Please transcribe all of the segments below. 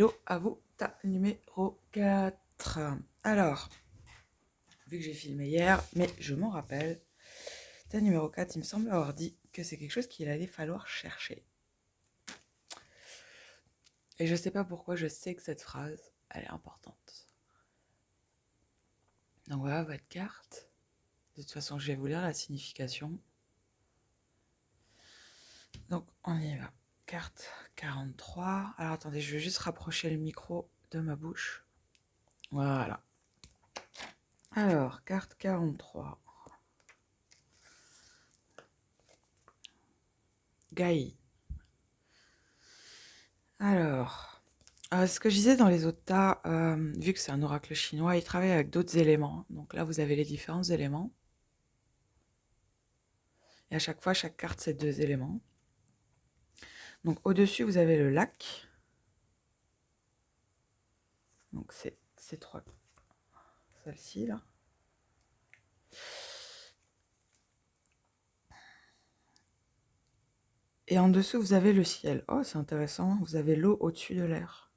hello à vous, tas numéro 4. Alors, vu que j'ai filmé hier, mais je m'en rappelle, tas numéro 4, il me semble avoir dit que c'est quelque chose qu'il allait falloir chercher. Et je sais pas pourquoi je sais que cette phrase, elle est importante. Donc voilà votre carte. De toute façon, je vais vous lire la signification. Donc on y va. Carte 43. Alors attendez, je vais juste rapprocher le micro de ma bouche. Voilà. Alors, carte 43. Gaï. Alors, ce que je disais dans les autres tas, vu que c'est un oracle chinois, il travaille avec d'autres éléments. Donc là, vous avez les différents éléments. Et à chaque fois, chaque carte, c'est 2 éléments. Donc au-dessus, vous avez le lac. Donc c'est ces 3, celle-ci là. Et en dessous, vous avez le ciel. Oh, c'est intéressant. Vous avez l'eau au-dessus de l'air.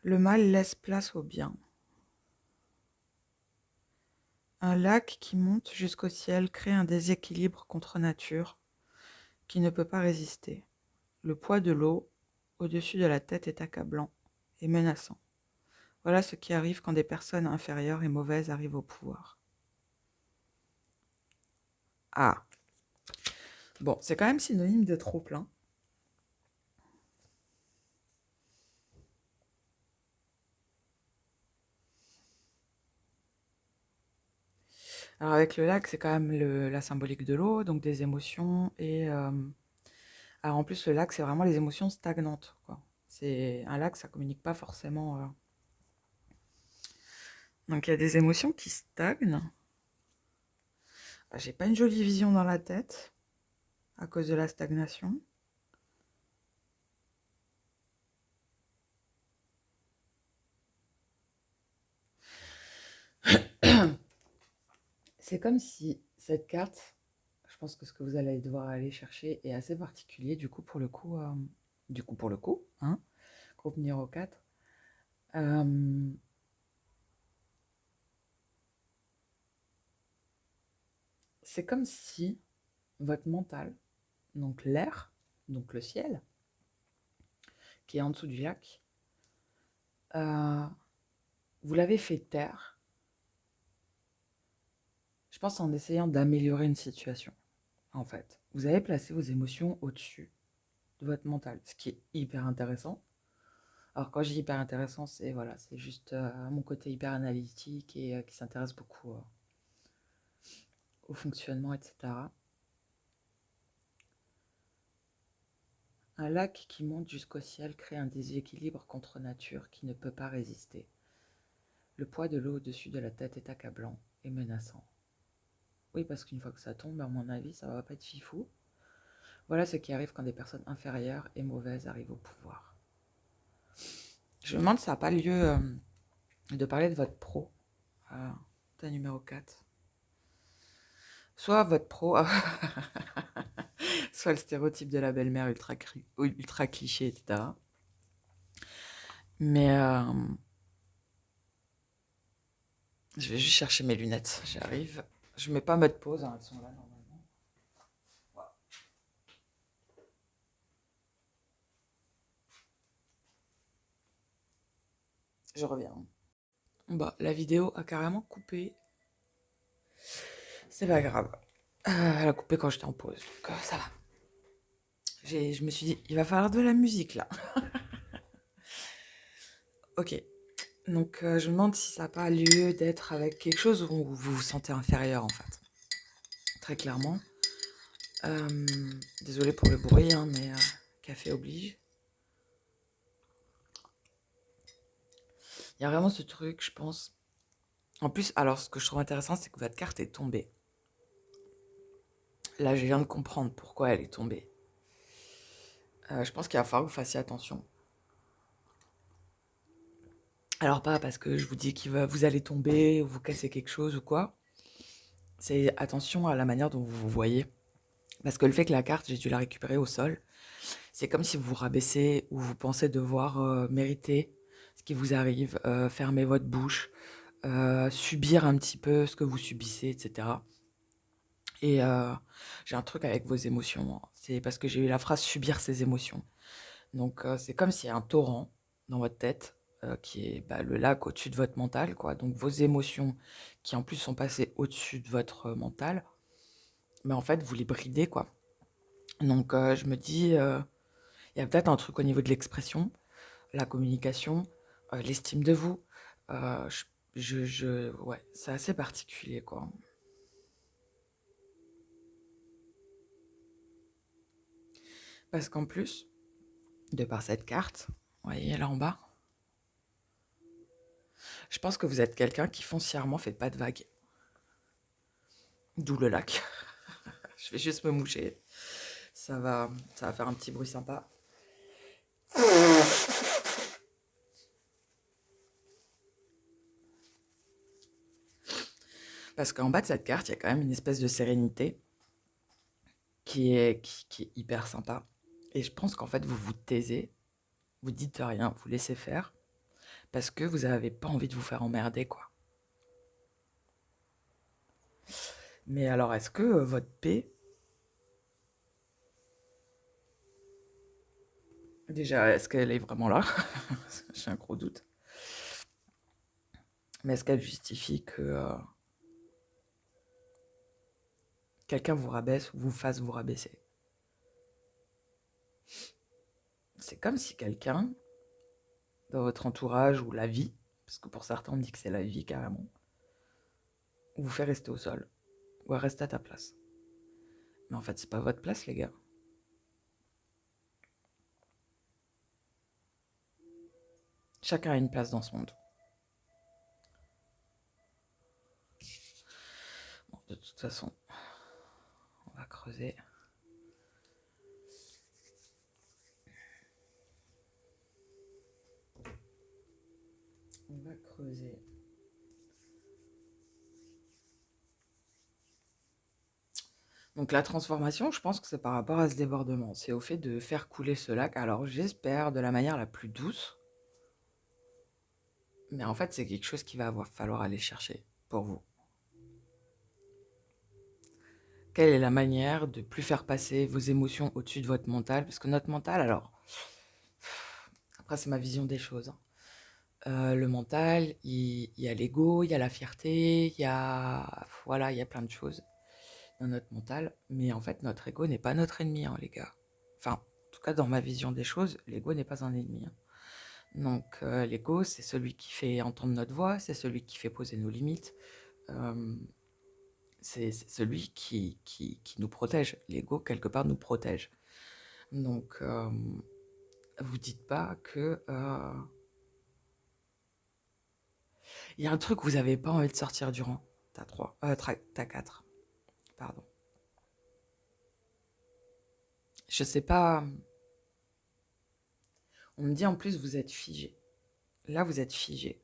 Le mal laisse place au bien. Un lac qui monte jusqu'au ciel crée un déséquilibre contre nature qui ne peut pas résister. Le poids de l'eau au-dessus de la tête est accablant et menaçant. Voilà ce qui arrive quand des personnes inférieures et mauvaises arrivent au pouvoir. Ah, bon, c'est quand même synonyme de trop-plein. Alors avec le lac, c'est quand même la symbolique de l'eau, donc des émotions. Et alors en plus, le lac, c'est vraiment les émotions stagnantes, quoi. C'est un lac, ça communique pas forcément. Donc il y a des émotions qui stagnent. J'ai pas une jolie vision dans la tête à cause de la stagnation. C'est comme si cette carte, je pense que ce que vous allez devoir aller chercher est assez particulier, du coup, hein, groupe numéro 4. C'est comme si votre mental, donc l'air, donc le ciel, qui est en dessous du lac, vous l'avez fait taire, je pense en essayant d'améliorer une situation, en fait. Vous avez placé vos émotions au-dessus de votre mental, ce qui est hyper intéressant. Alors quand je dis hyper intéressant, c'est voilà, c'est juste mon côté hyper analytique et qui s'intéresse beaucoup au fonctionnement, etc. Un lac qui monte jusqu'au ciel crée un déséquilibre contre nature qui ne peut pas résister. Le poids de l'eau au-dessus de la tête est accablant et menaçant. Oui, parce qu'une fois que ça tombe, à mon avis, ça va pas être fifou. Voilà ce qui arrive quand des personnes inférieures et mauvaises arrivent au pouvoir. Je me demande si ça n'a pas lieu de parler de votre pro, ta numéro 4. Soit votre pro, soit le stéréotype de la belle-mère ultra cliché, etc. Mais je vais juste chercher mes lunettes, j'arrive. Je mets pas mode pause, hein, elles sont là normalement. Je reviens. Bah, la vidéo a carrément coupé. C'est pas grave. Elle a coupé quand j'étais en pause, donc ça va. Je me suis dit, il va falloir de la musique là. Ok. Donc je me demande si ça n'a pas lieu d'être avec quelque chose où vous vous sentez inférieur en fait. Très clairement. Désolée pour le bruit, hein, mais café oblige. Il y a vraiment ce truc, je pense. En plus, alors ce que je trouve intéressant, c'est que votre carte est tombée. Là, je viens de comprendre pourquoi elle est tombée. Je pense qu'il va falloir que vous fassiez attention. Alors pas parce que je vous dis que vous allez tomber, ou vous casser quelque chose ou quoi. C'est attention à la manière dont vous vous voyez. Parce que le fait que la carte, j'ai dû la récupérer au sol, c'est comme si vous vous rabaissez ou vous pensez devoir mériter ce qui vous arrive, fermer votre bouche, subir un petit peu ce que vous subissez, etc. Et j'ai un truc avec vos émotions, moi. C'est parce que j'ai eu la phrase subir ses émotions. Donc c'est comme s'il y a un torrent dans votre tête qui est le lac au-dessus de votre mental, quoi. Donc vos émotions qui en plus sont passées au-dessus de votre mental, mais en fait vous les bridez, quoi. Donc je me dis, il y a peut-être un truc au niveau de l'expression, la communication, l'estime de vous. Euh, je, ouais, c'est assez particulier, quoi. Parce qu'en plus, de par cette carte, vous voyez là en bas, je pense que vous êtes quelqu'un qui foncièrement fait pas de vagues. D'où le lac. Je vais juste me moucher. Ça va faire un petit bruit sympa. Parce qu'en bas de cette carte, il y a quand même une espèce de sérénité qui est hyper sympa. Et je pense qu'en fait, vous vous taisez, vous dites rien, vous laissez faire, parce que vous n'avez pas envie de vous faire emmerder, quoi. Mais alors, est-ce que votre paix, déjà, est-ce qu'elle est vraiment là? J'ai un gros doute. Mais est-ce qu'elle justifie que quelqu'un vous rabaisse ou vous fasse vous rabaisser? C'est comme si quelqu'un, dans votre entourage ou la vie, parce que pour certains on dit que c'est la vie carrément, vous fait rester au sol, ou rester à ta place. Mais en fait, c'est pas votre place, les gars. Chacun a une place dans ce monde. Bon, de toute façon, on va creuser. On va creuser. Donc la transformation, je pense que c'est par rapport à ce débordement. C'est au fait de faire couler ce lac. Alors j'espère de la manière la plus douce. Mais en fait, c'est quelque chose qu'il va falloir aller chercher pour vous. Quelle est la manière de plus faire passer vos émotions au-dessus de votre mental? Parce que notre mental, alors, après c'est ma vision des choses, hein. Le mental, il y a l'ego, il y a la fierté, il y a, voilà, il y a plein de choses dans notre mental. Mais en fait, notre ego n'est pas notre ennemi, hein, les gars. Enfin, en tout cas, dans ma vision des choses, l'ego n'est pas un ennemi, hein. Donc, l'ego, c'est celui qui fait entendre notre voix, c'est celui qui fait poser nos limites. Euh, c'est celui qui nous protège. L'ego, quelque part, nous protège. Donc, vous dites pas que... il y a un truc que vous n'avez pas envie de sortir du rang. T'as 3, t'as 4, pardon. Je sais pas... On me dit en plus, vous êtes figé. Là, vous êtes figé.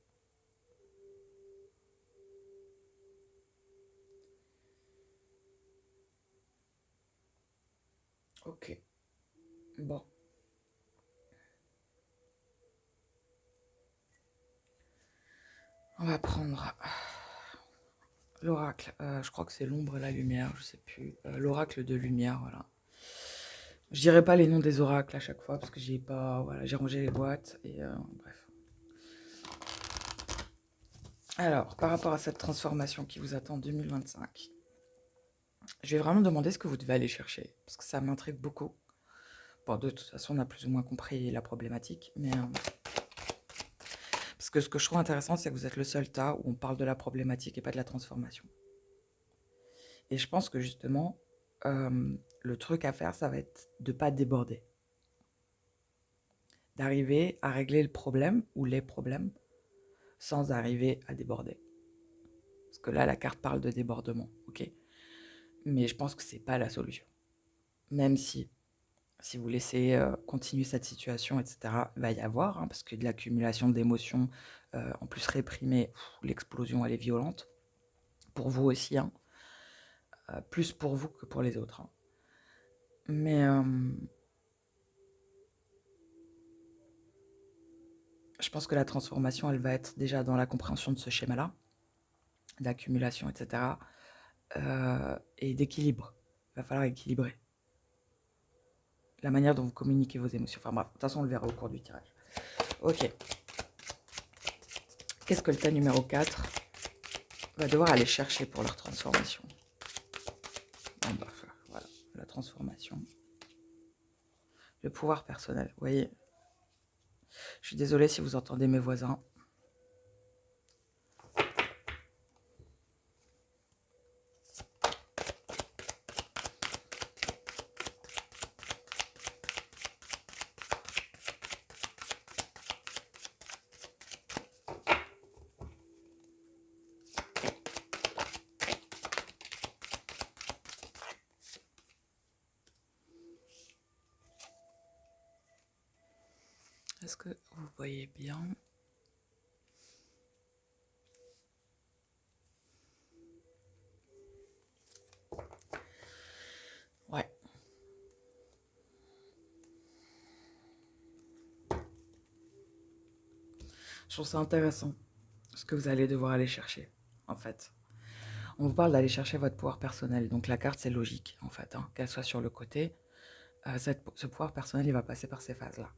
Ok. Bon. On va prendre l'oracle. Je crois que c'est l'ombre et la lumière, je sais plus. L'oracle de lumière, voilà. Je dirai pas les noms des oracles à chaque fois parce que j'ai pas, voilà, j'ai rangé les boîtes et bref. Alors, par rapport à cette transformation qui vous attend en 2025, je vais vraiment demander ce que vous devez aller chercher parce que ça m'intrigue beaucoup. Bon, de toute façon, on a plus ou moins compris la problématique, mais parce que ce que je trouve intéressant, c'est que vous êtes le seul tas où on parle de la problématique et pas de la transformation. Et je pense que justement, le truc à faire, ça va être de ne pas déborder. D'arriver à régler le problème ou les problèmes sans arriver à déborder. Parce que là, la carte parle de débordement, ok? Mais je pense que c'est pas la solution. Même si vous laissez continuer cette situation, etc., il va y avoir, hein, parce que de l'accumulation d'émotions, en plus réprimée, l'explosion, elle est violente. Pour vous aussi, hein, plus pour vous que pour les autres, hein. Mais je pense que la transformation, elle va être déjà dans la compréhension de ce schéma-là, d'accumulation, etc. Et d'équilibre. Il va falloir équilibrer la manière dont vous communiquez vos émotions. Enfin bref, de toute façon, on le verra au cours du tirage. Ok. Qu'est-ce que le tas numéro 4 va devoir aller chercher pour leur transformation? Bon, bah, voilà, la transformation. Le pouvoir personnel. Vous voyez, je suis désolée si vous entendez mes voisins. Est-ce que vous voyez bien? Ouais. Je trouve ça intéressant, ce que vous allez devoir aller chercher, en fait. On vous parle d'aller chercher votre pouvoir personnel. Donc la carte, c'est logique, en fait, hein, qu'elle soit sur le côté. Ce pouvoir personnel, il va passer par ces phases-là.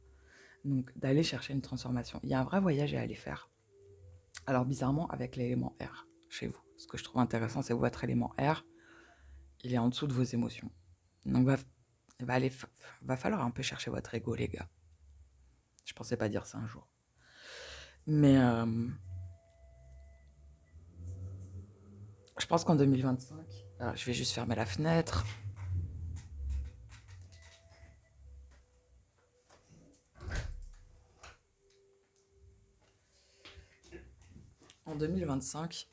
Donc d'aller chercher une transformation. Il y a un vrai voyage à aller faire. Alors bizarrement, avec l'élément R chez vous. Ce que je trouve intéressant, c'est que votre élément R, il est en dessous de vos émotions. Donc va falloir un peu chercher votre ego, les gars. Je pensais pas dire ça un jour. Mais je pense qu'en 2025, alors je vais juste fermer la fenêtre. En 2025,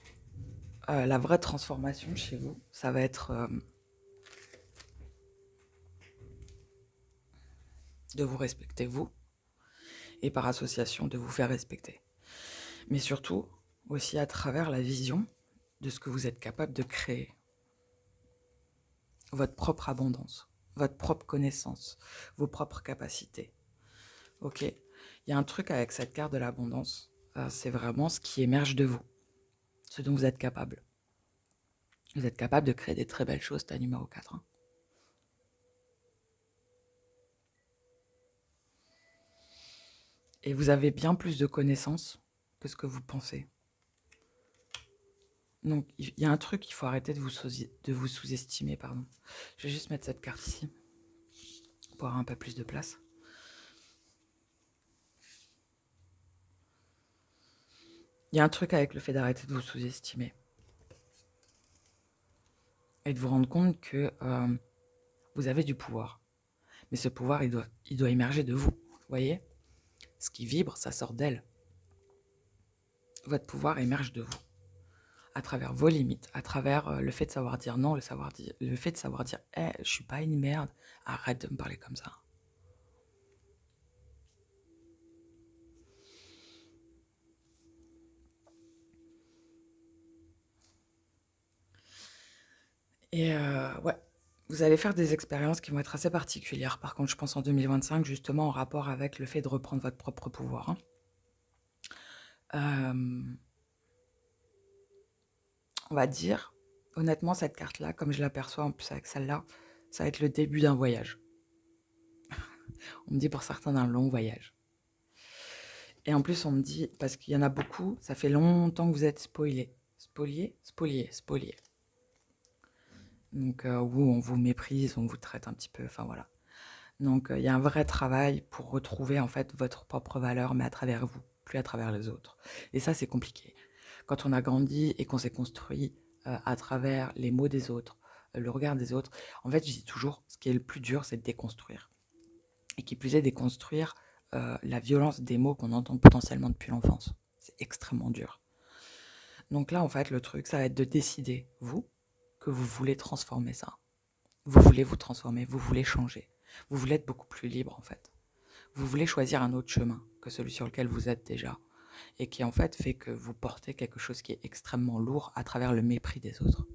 la vraie transformation chez vous, ça va être de vous respecter vous et par association de vous faire respecter. Mais surtout aussi à travers la vision de ce que vous êtes capable de créer. Votre propre abondance, votre propre connaissance, vos propres capacités. Ok? Il y a un truc avec cette carte de l'abondance, c'est vraiment ce qui émerge de vous, ce dont vous êtes capable. Vous êtes capable de créer des très belles choses, ta numéro 4. Hein. Et vous avez bien plus de connaissances que ce que vous pensez. Donc, il y a un truc, il faut arrêter de vous sous-estimer. Pardon. Je vais juste mettre cette carte ici pour avoir un peu plus de place. Il y a un truc avec le fait d'arrêter de vous sous-estimer. Et de vous rendre compte que vous avez du pouvoir. Mais ce pouvoir, il doit émerger de vous. Vous voyez? Ce qui vibre, ça sort d'elle. Votre pouvoir émerge de vous. À travers vos limites, à travers le fait de savoir dire non, le fait de savoir dire hey, je suis pas une merde, arrête de me parler comme ça. Et ouais, vous allez faire des expériences qui vont être assez particulières. Par contre, je pense en 2025, justement en rapport avec le fait de reprendre votre propre pouvoir. Hein. On va dire, honnêtement, cette carte-là, comme je l'aperçois en plus avec celle-là, ça va être le début d'un voyage. On me dit pour certains d'un long voyage. Et en plus, on me dit, parce qu'il y en a beaucoup, ça fait longtemps que vous êtes spoilés. Spoliés. Donc, où on vous méprise, on vous traite un petit peu, enfin voilà. Donc, il y a un vrai travail pour retrouver en fait votre propre valeur, mais à travers vous, plus à travers les autres. Et ça, c'est compliqué. Quand on a grandi et qu'on s'est construit à travers les mots des autres, le regard des autres, en fait, je dis toujours, ce qui est le plus dur, c'est de déconstruire. Et qui plus est, déconstruire la violence des mots qu'on entend potentiellement depuis l'enfance. C'est extrêmement dur. Donc là, en fait, le truc, ça va être de décider, vous, que vous voulez transformer ça. Vous voulez vous transformer, vous voulez changer. Vous voulez être beaucoup plus libre, en fait. Vous voulez choisir un autre chemin que celui sur lequel vous êtes déjà. Et qui, en fait que vous portez quelque chose qui est extrêmement lourd à travers le mépris des autres.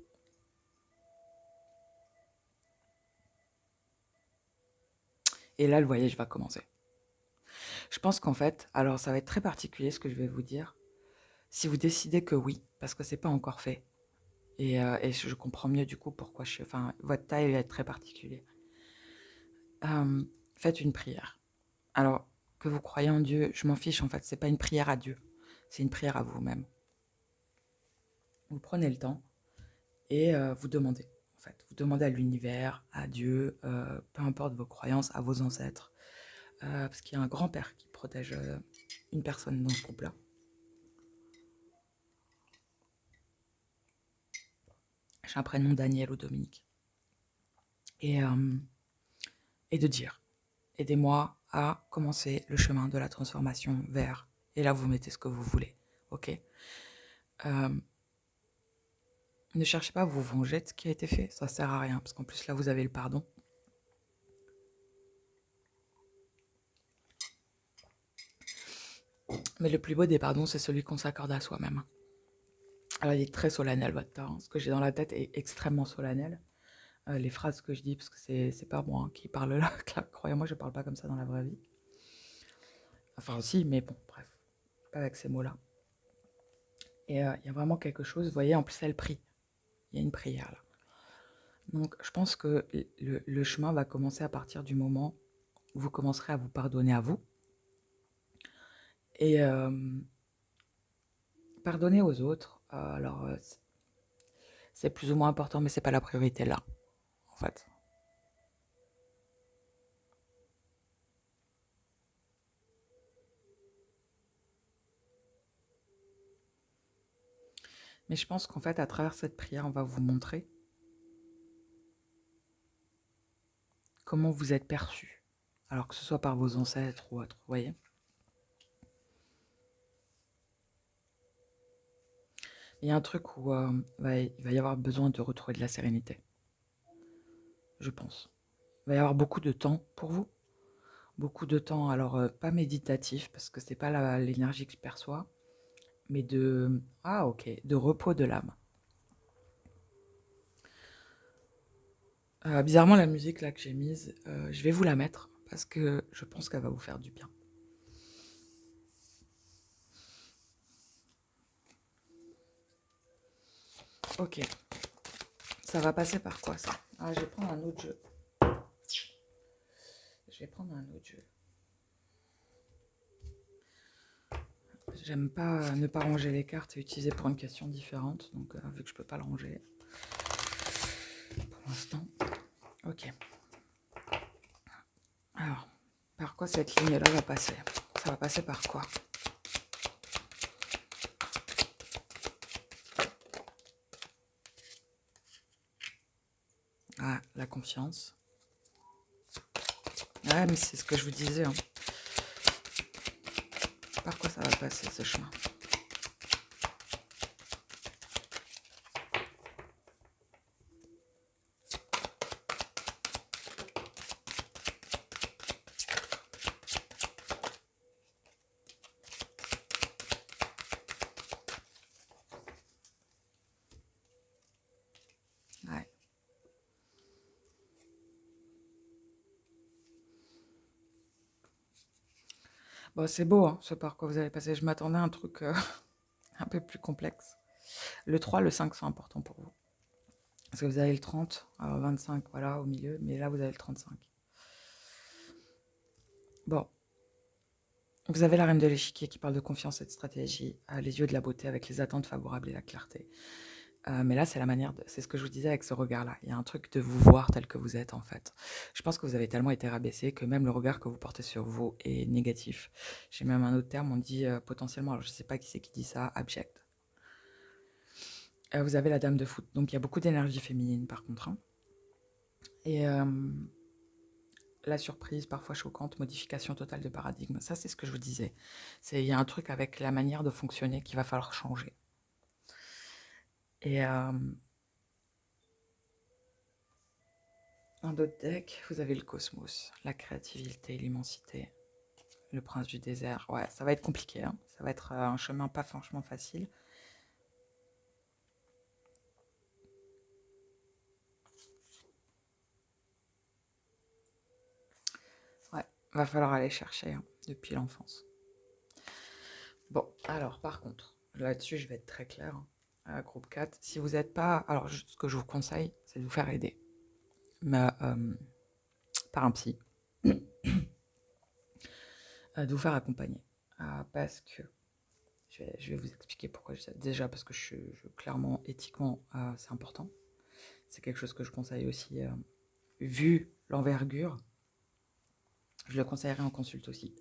Et là, le voyage va commencer. Je pense qu'en fait, alors ça va être très particulier ce que je vais vous dire. Si vous décidez que oui, parce que c'est pas encore fait, et je comprends mieux du coup pourquoi enfin, votre taille va être très particulier. Faites une prière. Alors, que vous croyez en Dieu, je m'en fiche en fait, c'est pas une prière à Dieu, c'est une prière à vous-même. Vous prenez le temps et vous demandez. En fait, vous demandez à l'univers, à Dieu, peu importe vos croyances, à vos ancêtres, parce qu'il y a un grand-père qui protège une personne dans ce groupe-là. J'ai un prénom Daniel ou Dominique. Et de dire, aidez-moi à commencer le chemin de la transformation vers, et là vous mettez ce que vous voulez, ok. Ne cherchez pas à vous venger de ce qui a été fait, ça sert à rien, parce qu'en plus là vous avez le pardon. Mais le plus beau des pardons, c'est celui qu'on s'accorde à soi-même. Alors il est très solennel votre temps, ce que j'ai dans la tête est extrêmement solennel. Les phrases que je dis, parce que c'est pas moi qui parle là, croyez-moi, je parle pas comme ça dans la vraie vie. Enfin aussi, mais bon, bref, pas avec ces mots-là. Et il y a vraiment quelque chose, vous voyez, en plus elle prie. Il y a une prière là. Donc je pense que le chemin va commencer à partir du moment où vous commencerez à vous pardonner à vous. Et pardonner aux autres, alors c'est plus ou moins important, mais c'est pas la priorité là, en fait. Mais je pense qu'en fait, à travers cette prière, on va vous montrer comment vous êtes perçu. Alors que ce soit par vos ancêtres ou autres, vous voyez. Il y a un truc où il va y avoir besoin de retrouver de la sérénité. Je pense. Il va y avoir beaucoup de temps pour vous. Beaucoup de temps, alors pas méditatif, parce que c'est pas l'énergie que je perçois, mais de repos de l'âme. Bizarrement, la musique là que j'ai mise, je vais vous la mettre, parce que je pense qu'elle va vous faire du bien. Ok. Ça va passer par quoi ça? Ah, je vais prendre un autre jeu. Je vais prendre un autre jeu. J'aime pas ne pas ranger les cartes et utiliser pour une question différente, donc vu que je peux pas le ranger pour l'instant. Ok. Alors, par quoi cette ligne-là va passer? Ça va passer par quoi? Ah, la confiance. Ouais, mais c'est ce que je vous disais. Hein. Par quoi ça va passer ce chemin? Ouais. Bon, c'est beau, hein, ce par quoi vous allez passer. Je m'attendais à un truc un peu plus complexe. Le 3, le 5 sont importants pour vous. Parce que vous avez le 30, alors 25, voilà, au milieu, mais là, vous avez le 35. Bon. Vous avez la reine de l'échiquier qui parle de confiance et de stratégie, les yeux de la beauté avec les attentes favorables et la clarté. Mais là, c'est la manière c'est ce que je vous disais avec ce regard-là. Il y a un truc de vous voir tel que vous êtes, en fait. Je pense que vous avez tellement été rabaissé que même le regard que vous portez sur vous est négatif. J'ai même un autre terme, on dit potentiellement, alors je ne sais pas qui c'est qui dit ça, abject. Vous avez la dame de foot, donc il y a beaucoup d'énergie féminine par contre. Hein. Et la surprise, parfois choquante, modification totale de paradigme. Ça, c'est ce que je vous disais. Il y a un truc avec la manière de fonctionner qu'il va falloir changer. Et un autre deck, vous avez le cosmos, la créativité, l'immensité, le prince du désert. Ouais, ça va être compliqué. Hein. Ça va être un chemin pas franchement facile. Va falloir aller chercher hein, depuis l'enfance. Bon, alors par contre, là-dessus, je vais être très claire. Groupe 4, si vous n'êtes pas... Alors, ce que je vous conseille, c'est de vous faire aider mais, par un psy, de vous faire accompagner. Parce que, je vais vous expliquer pourquoi je dis ça. Déjà, parce que clairement, éthiquement, c'est important. C'est quelque chose que je conseille aussi, vu l'envergure, je le conseillerais en consulte aussi.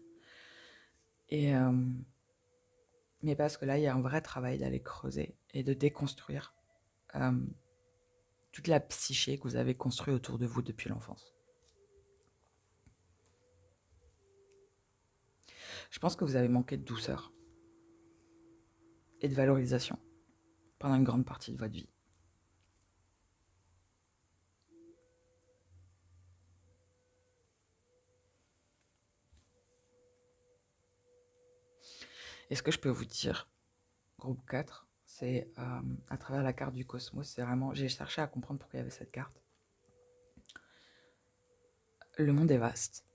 Et, mais parce que là, il y a un vrai travail d'aller creuser et de déconstruire toute la psyché que vous avez construite autour de vous depuis l'enfance. Je pense que vous avez manqué de douceur et de valorisation pendant une grande partie de votre vie. Et ce que je peux vous dire, groupe 4, c'est à travers la carte du cosmos, c'est vraiment, j'ai cherché à comprendre pourquoi il y avait cette carte. Le monde est vaste.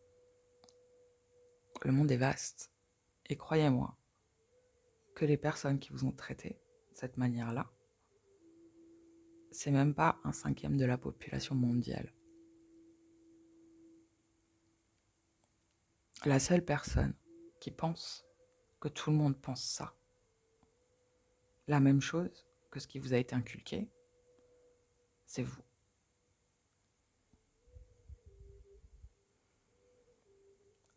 Le monde est vaste. Et croyez-moi que les personnes qui vous ont traité de cette manière-là, c'est même pas un cinquième de la population mondiale. La seule personne qui pense que tout le monde pense ça, la même chose que ce qui vous a été inculqué, c'est vous.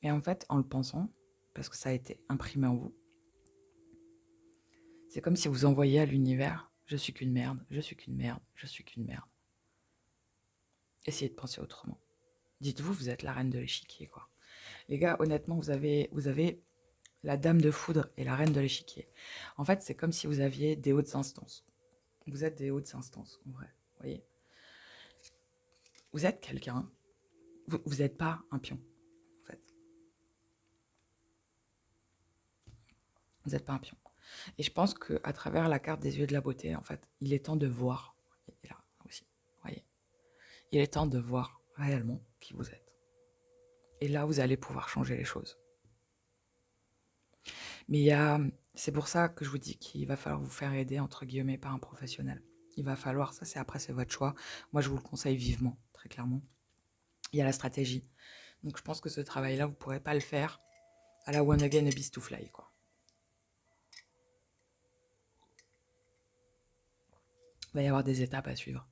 Et en fait, en le pensant, parce que ça a été imprimé en vous, c'est comme si vous envoyiez à l'univers « je suis qu'une merde, je suis qu'une merde, je suis qu'une merde ». Essayez de penser autrement. Dites-vous, vous êtes la reine de l'échiquier, quoi. Les gars, honnêtement, vous avez la dame de foudre et la reine de l'échiquier. En fait, c'est comme si vous aviez des hautes instances. Vous êtes des hautes instances, en vrai. Vous voyez ? Vous êtes quelqu'un. Vous n'êtes pas un pion, en fait. Vous n'êtes pas un pion. Et je pense qu'à travers la carte des yeux de la beauté, en fait, il est temps de voir. Et là aussi, vous voyez ? Il est temps de voir réellement qui vous êtes. Et là, vous allez pouvoir changer les choses. Mais c'est pour ça que je vous dis qu'il va falloir vous faire aider, entre guillemets, par un professionnel. Il va falloir, ça c'est après, c'est votre choix. Moi, je vous le conseille vivement, très clairement. Il y a la stratégie. Donc, je pense que ce travail-là, vous ne pourrez pas le faire à la one again a beast to fly, quoi. Il va y avoir des étapes à suivre.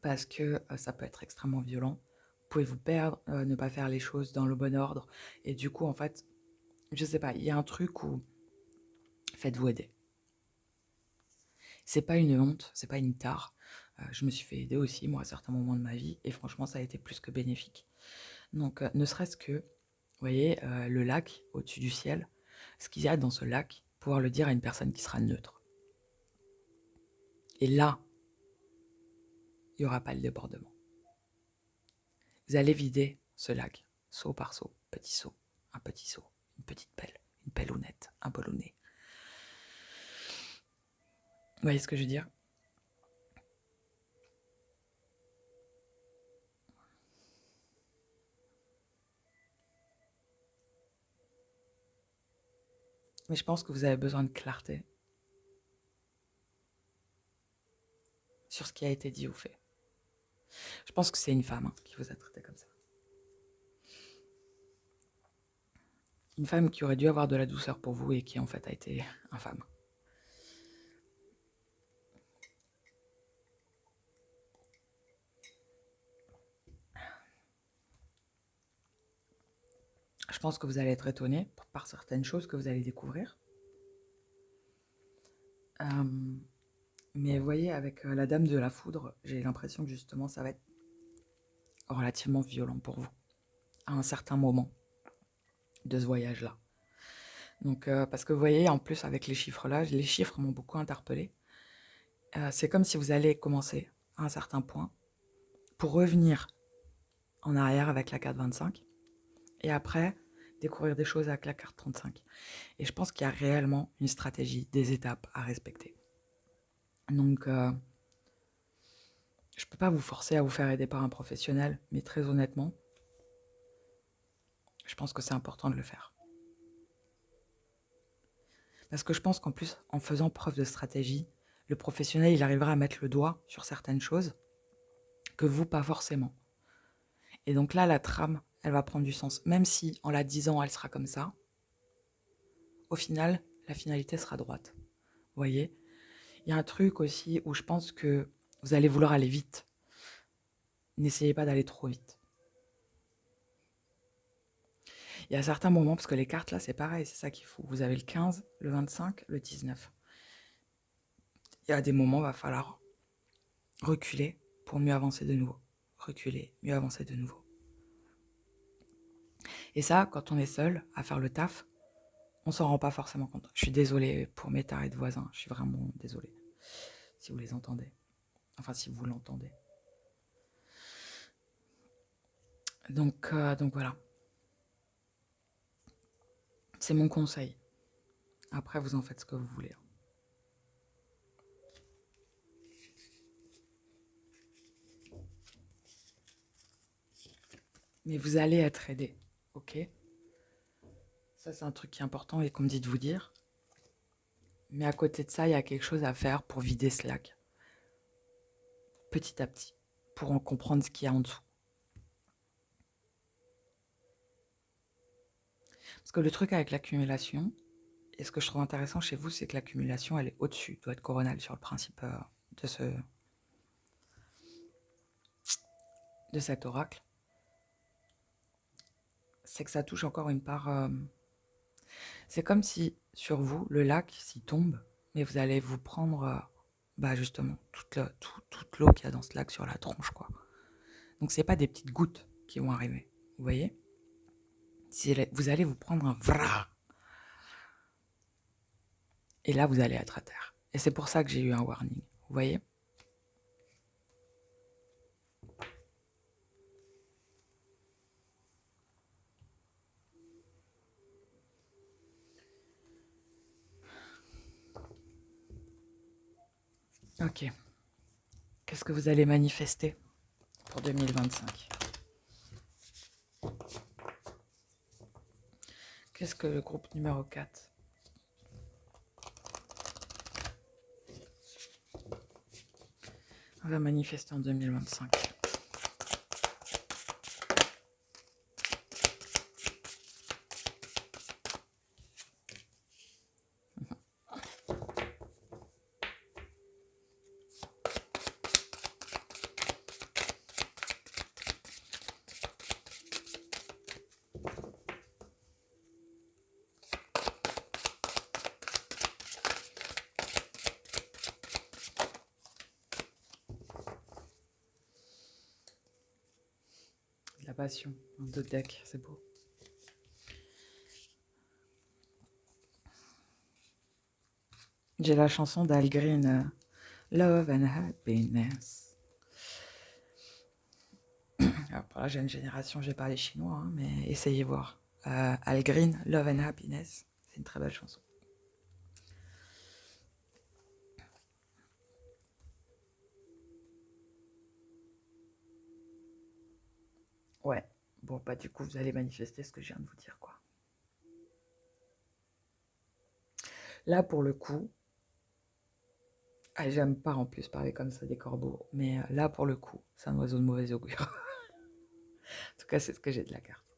Parce que ça peut être extrêmement violent. Vous pouvez vous perdre, ne pas faire les choses dans le bon ordre. Et du coup, en fait, je sais pas, il y a un truc où faites-vous aider. C'est pas une honte, c'est pas une tare. Je me suis fait aider aussi, moi, à certains moments de ma vie, et franchement, ça a été plus que bénéfique. Donc, ne serait-ce que, vous voyez, le lac au-dessus du ciel, ce qu'il y a dans ce lac, pouvoir le dire à une personne qui sera neutre. Et là, il n'y aura pas le débordement. Vous allez vider ce lac, seau par seau, petit seau, un petit seau, une petite pelle, une pellounette, un ballonnet. Vous voyez ce que je veux dire ? Mais je pense que vous avez besoin de clarté sur ce qui a été dit ou fait. Je pense que c'est une femme qui vous a traité comme ça. Une femme qui aurait dû avoir de la douceur pour vous et qui en fait a été infâme. Je pense que vous allez être étonné par certaines choses que vous allez découvrir. Mais vous voyez, avec la dame de la foudre, j'ai l'impression que justement ça va être relativement violent pour vous, à un certain moment de ce voyage-là. Donc, parce que vous voyez, en plus avec les chiffres là, les chiffres m'ont beaucoup interpellée. C'est comme si vous allez commencer à un certain point pour revenir en arrière avec la carte 25 et après découvrir des choses avec la carte 35. Et je pense qu'il y a réellement une stratégie, des étapes à respecter. Donc, je ne peux pas vous forcer à vous faire aider par un professionnel, mais très honnêtement, Je pense que c'est important de le faire. Parce que je pense qu'en plus, en faisant preuve de stratégie, le professionnel, il arrivera à mettre le doigt sur certaines choses que vous, pas forcément. Et donc là, la trame, elle va prendre du sens. Même si, en la disant, elle sera comme ça, au final, la finalité sera droite. Vous voyez ? Il y a un truc aussi où je pense que vous allez vouloir aller vite. N'essayez pas d'aller trop vite. Il y a certains moments, parce que les cartes là, c'est pareil, c'est ça qu'il faut. Vous avez le 15, le 25, le 19. Il y a des moments, il va falloir reculer pour mieux avancer de nouveau. Reculer, mieux avancer de nouveau. Et ça, quand on est seul à faire le taf, on s'en rend pas forcément compte. Je suis désolée pour mes tarés de voisins, je suis vraiment désolée. Si vous les entendez. Enfin, si vous l'entendez. Donc voilà. C'est mon conseil. Après, vous en faites ce que vous voulez. Mais vous allez être aidé, ok ? Ça, c'est un truc qui est important et qu'on me dit de vous dire. Mais à côté de ça, il y a quelque chose à faire pour vider ce lac. Petit à petit. Pour en comprendre ce qu'il y a en dessous. Parce que le truc avec l'accumulation, et ce que je trouve intéressant chez vous, c'est que l'accumulation, elle est au-dessus, doit être coronale sur le principe de cet oracle. C'est que ça touche encore une part... c'est comme si, sur vous, le lac, s'il tombe, mais vous allez vous prendre, justement, toute l'eau qu'il y a dans ce lac sur la tronche, quoi. Donc, c'est pas des petites gouttes qui vont arriver, vous voyez ? Vous allez vous prendre un vra. Et là, vous allez être à terre. Et c'est pour ça que j'ai eu un warning, vous voyez ? Ok. Qu'est-ce que vous allez manifester pour 2025 ? Qu'est-ce que le groupe numéro 4 va manifester en 2025 ? La passion, un deux deck, c'est beau. J'ai la chanson d'Al Green, Love and Happiness. Alors pour la jeune génération, j'ai pas les chinois, hein, mais essayez voir. Al Green, Love and Happiness, c'est une très belle chanson. Ouais, bon, du coup, vous allez manifester ce que je viens de vous dire, quoi. Là, pour le coup, j'aime pas en plus parler comme ça des corbeaux, mais là, pour le coup, c'est un oiseau de mauvais augure. En tout cas, c'est ce que j'ai de la carte.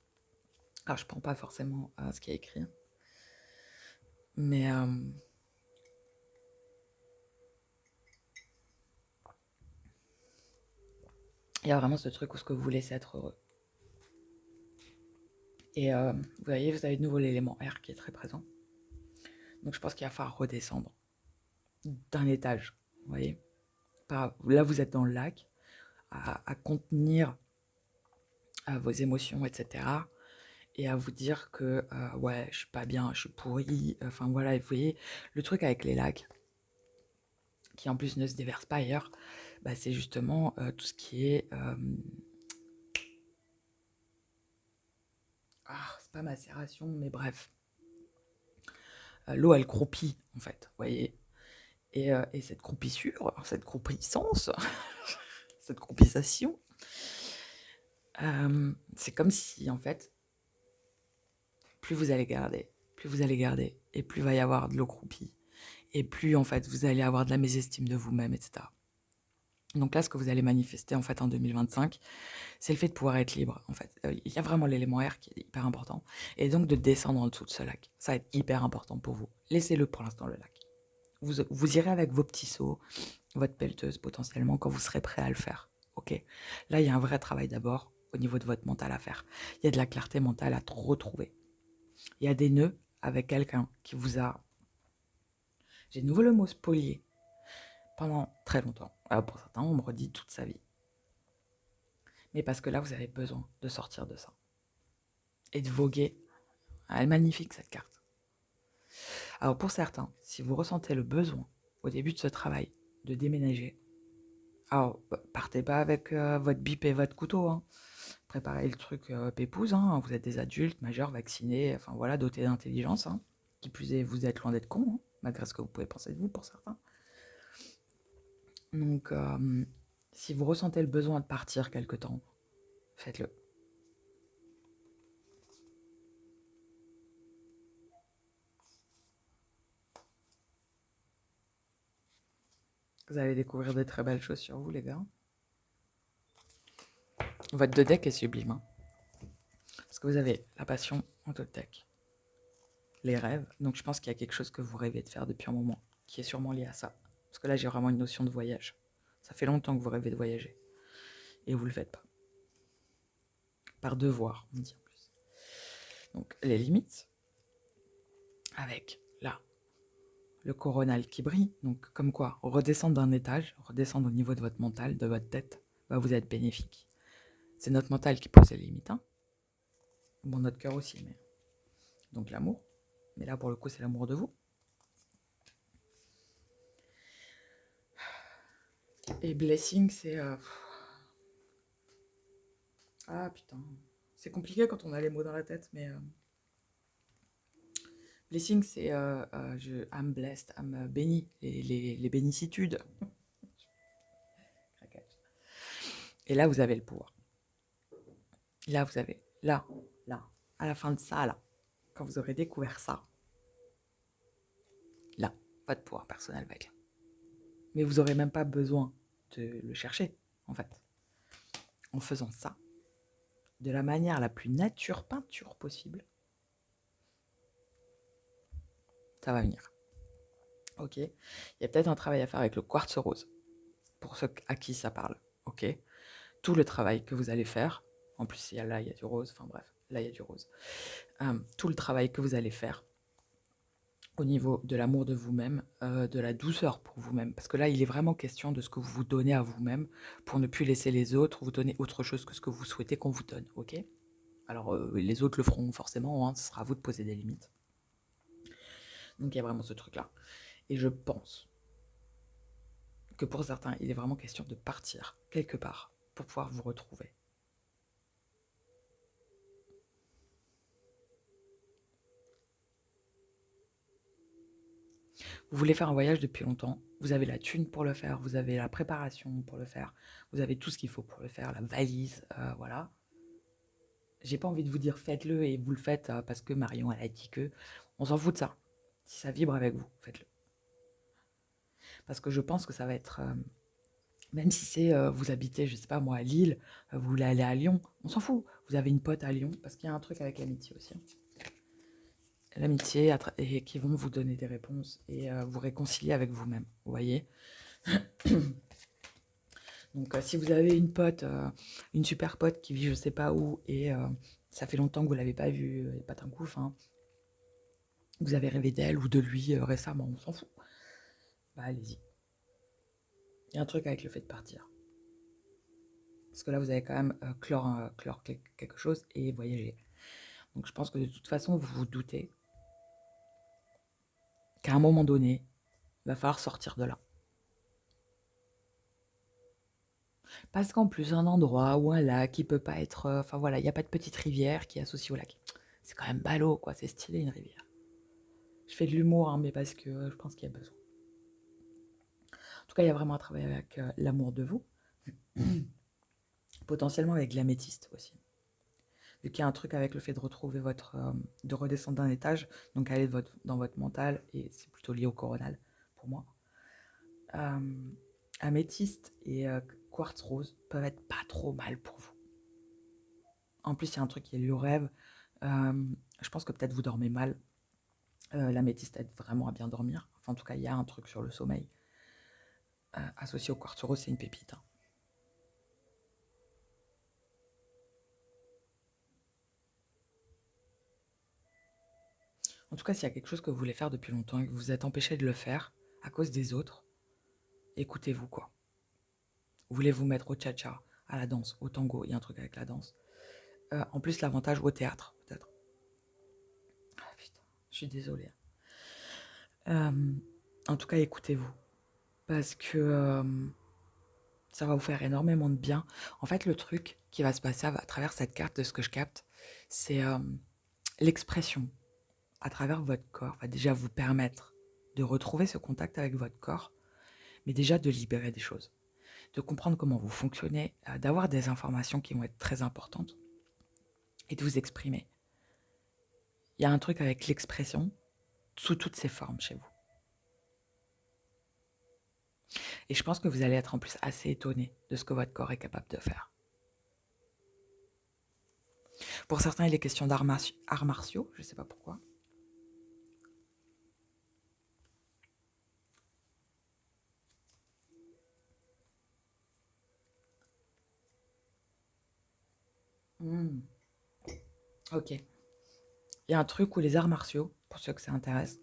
Alors, je prends pas forcément ce qui est écrit, mais il y a vraiment ce truc où ce que vous voulez, c'est être heureux. Et vous voyez, vous avez de nouveau l'élément R qui est très présent. Donc, je pense qu'il va falloir redescendre d'un étage, vous voyez. Là, vous êtes dans le lac, à contenir vos émotions, etc. Et à vous dire que, ouais, je suis pas bien, je suis pourri. Enfin, voilà, et vous voyez, le truc avec les lacs, qui en plus ne se déverse pas ailleurs, c'est justement tout ce qui est... c'est pas macération, mais bref. L'eau, elle croupit, en fait, vous voyez. Et cette croupissure, cette croupissance, cette croupissation, c'est comme si, en fait, plus vous allez garder, et plus il va y avoir de l'eau croupie, et plus en fait vous allez avoir de la mésestime de vous-même, etc. Donc là, ce que vous allez manifester en fait en 2025, c'est le fait de pouvoir être libre. En fait, il y a vraiment l'élément air qui est hyper important, et donc de descendre en dessous de ce lac. Ça va être hyper important pour vous. Laissez-le pour l'instant le lac. Vous irez avec vos petits seaux, votre pelleteuse potentiellement quand vous serez prêt à le faire. Ok. Là, il y a un vrai travail d'abord au niveau de votre mental à faire. Il y a de la clarté mentale à retrouver. Il y a des nœuds avec quelqu'un qui vous a, j'ai de nouveau le mot spolié, pendant très longtemps. Alors pour certains, on me redit toute sa vie. Mais parce que là, vous avez besoin de sortir de ça. Et de voguer. Elle est magnifique cette carte. Alors pour certains, si vous ressentez le besoin au début de ce travail de déménager, alors partez pas avec votre bip et votre couteau, hein. Préparez le truc pépouze, hein. Vous êtes des adultes, majeurs, vaccinés, enfin voilà, dotés d'intelligence, hein. Qui plus est, vous êtes loin d'être con, hein, malgré ce que vous pouvez penser de vous pour certains. Donc si vous ressentez le besoin de partir quelque temps, faites-le. Vous allez découvrir des très belles choses sur vous, les gars. Votre deux deck est sublime, hein. Parce que vous avez la passion en deux deck, les rêves. Donc je pense qu'il y a quelque chose que vous rêvez de faire depuis un moment, qui est sûrement lié à ça. Parce que là, j'ai vraiment une notion de voyage. Ça fait longtemps que vous rêvez de voyager. Et vous le faites pas. Par devoir, on dit en plus. Donc les limites, avec là, le coronal qui brille. Donc comme quoi, redescendre d'un étage, redescendre au niveau de votre mental, de votre tête, va vous être bénéfique. C'est notre mental qui pose les limites, hein. Bon, notre cœur aussi, mais... Donc l'amour. Mais là, pour le coup, c'est l'amour de vous. Et blessing, c'est... Ah, putain. C'est compliqué quand on a les mots dans la tête, mais... Blessing, c'est... I'm blessed, I'm béni. Les bénicitudes. Et là, vous avez le pouvoir. Là, vous avez... Là, à la fin de ça, là, quand vous aurez découvert ça, là, votre pouvoir personnel va être là. Mais vous n'aurez même pas besoin de le chercher, en fait. En faisant ça, de la manière la plus nature peinture possible, ça va venir. Ok. Il y a peut-être un travail à faire avec le quartz rose, pour ceux à qui ça parle. Ok. Tout le travail que vous allez faire, en plus là il y a du rose, enfin bref, là il y a du rose. Tout le travail que vous allez faire au niveau de l'amour de vous-même, de la douceur pour vous-même. Parce que là, il est vraiment question de ce que vous vous donnez à vous-même pour ne plus laisser les autres vous donner autre chose que ce que vous souhaitez qu'on vous donne, ok? Alors, les autres le feront forcément, hein, ce sera à vous de poser des limites. Donc, il y a vraiment ce truc-là. Et je pense que pour certains, il est vraiment question de partir quelque part pour pouvoir vous retrouver. Vous voulez faire un voyage depuis longtemps, vous avez la thune pour le faire, vous avez la préparation pour le faire, vous avez tout ce qu'il faut pour le faire, la valise, voilà. J'ai pas envie de vous dire faites-le et vous le faites parce que Marion elle a dit que. On s'en fout de ça. Si ça vibre avec vous, faites-le. Parce que je pense que ça va être. Même si c'est vous habitez, je sais pas moi, à Lille, vous voulez aller à Lyon, on s'en fout. Vous avez une pote à Lyon, parce qu'il y a un truc avec l'amitié aussi, hein. L'amitié et qui vont vous donner des réponses et vous réconcilier avec vous-même, vous voyez. Donc si vous avez une pote, une super pote qui vit je sais pas où et ça fait longtemps que vous l'avez pas vue, et pas d'un coup, enfin, vous avez rêvé d'elle ou de lui récemment, on s'en fout. Bah allez-y. Il y a un truc avec le fait de partir. Parce que là, vous avez quand même clore quelque chose et voyager. Donc je pense que de toute façon, vous vous doutez qu'à un moment donné, il va falloir sortir de là. Parce qu'en plus, un endroit ou un lac, il peut pas être... Enfin voilà, il n'y a pas de petite rivière qui est associée au lac. C'est quand même ballot, quoi. C'est stylé, une rivière. Je fais de l'humour, hein, mais parce que je pense qu'il y a besoin. En tout cas, il y a vraiment un travail avec l'amour de vous. Potentiellement avec l'améthyste aussi. vu qu'il y a un truc avec le fait de retrouver de redescendre d'un étage, donc aller dans votre mental, et c'est plutôt lié au coronal pour moi. Améthyste et quartz rose peuvent être pas trop mal pour vous. En plus, il y a un truc qui est lié au rêve. Je pense que peut-être vous dormez mal. L'améthyste aide vraiment à bien dormir. Enfin, en tout cas, il y a un truc sur le sommeil. Associé au quartz rose, c'est une pépite. Hein. En tout cas, s'il y a quelque chose que vous voulez faire depuis longtemps et que vous vous êtes empêché de le faire à cause des autres, écoutez-vous quoi. Vous voulez vous mettre au cha-cha, à la danse, au tango, il y a un truc avec la danse. En plus, l'avantage au théâtre, peut-être. Ah putain, je suis désolée. En tout cas, écoutez-vous. Parce que ça va vous faire énormément de bien. En fait, le truc qui va se passer à travers cette carte, de ce que je capte, c'est l'expression à travers votre corps va déjà vous permettre de retrouver ce contact avec votre corps, mais déjà de libérer des choses, de comprendre comment vous fonctionnez, d'avoir des informations qui vont être très importantes et de vous exprimer. Il y a un truc avec l'expression sous toutes ses formes chez vous. Et je pense que vous allez être en plus assez étonné de ce que votre corps est capable de faire. Pour certains, il est question d'arts martiaux, je ne sais pas pourquoi. Ok. Il y a un truc où les arts martiaux, pour ceux que ça intéresse,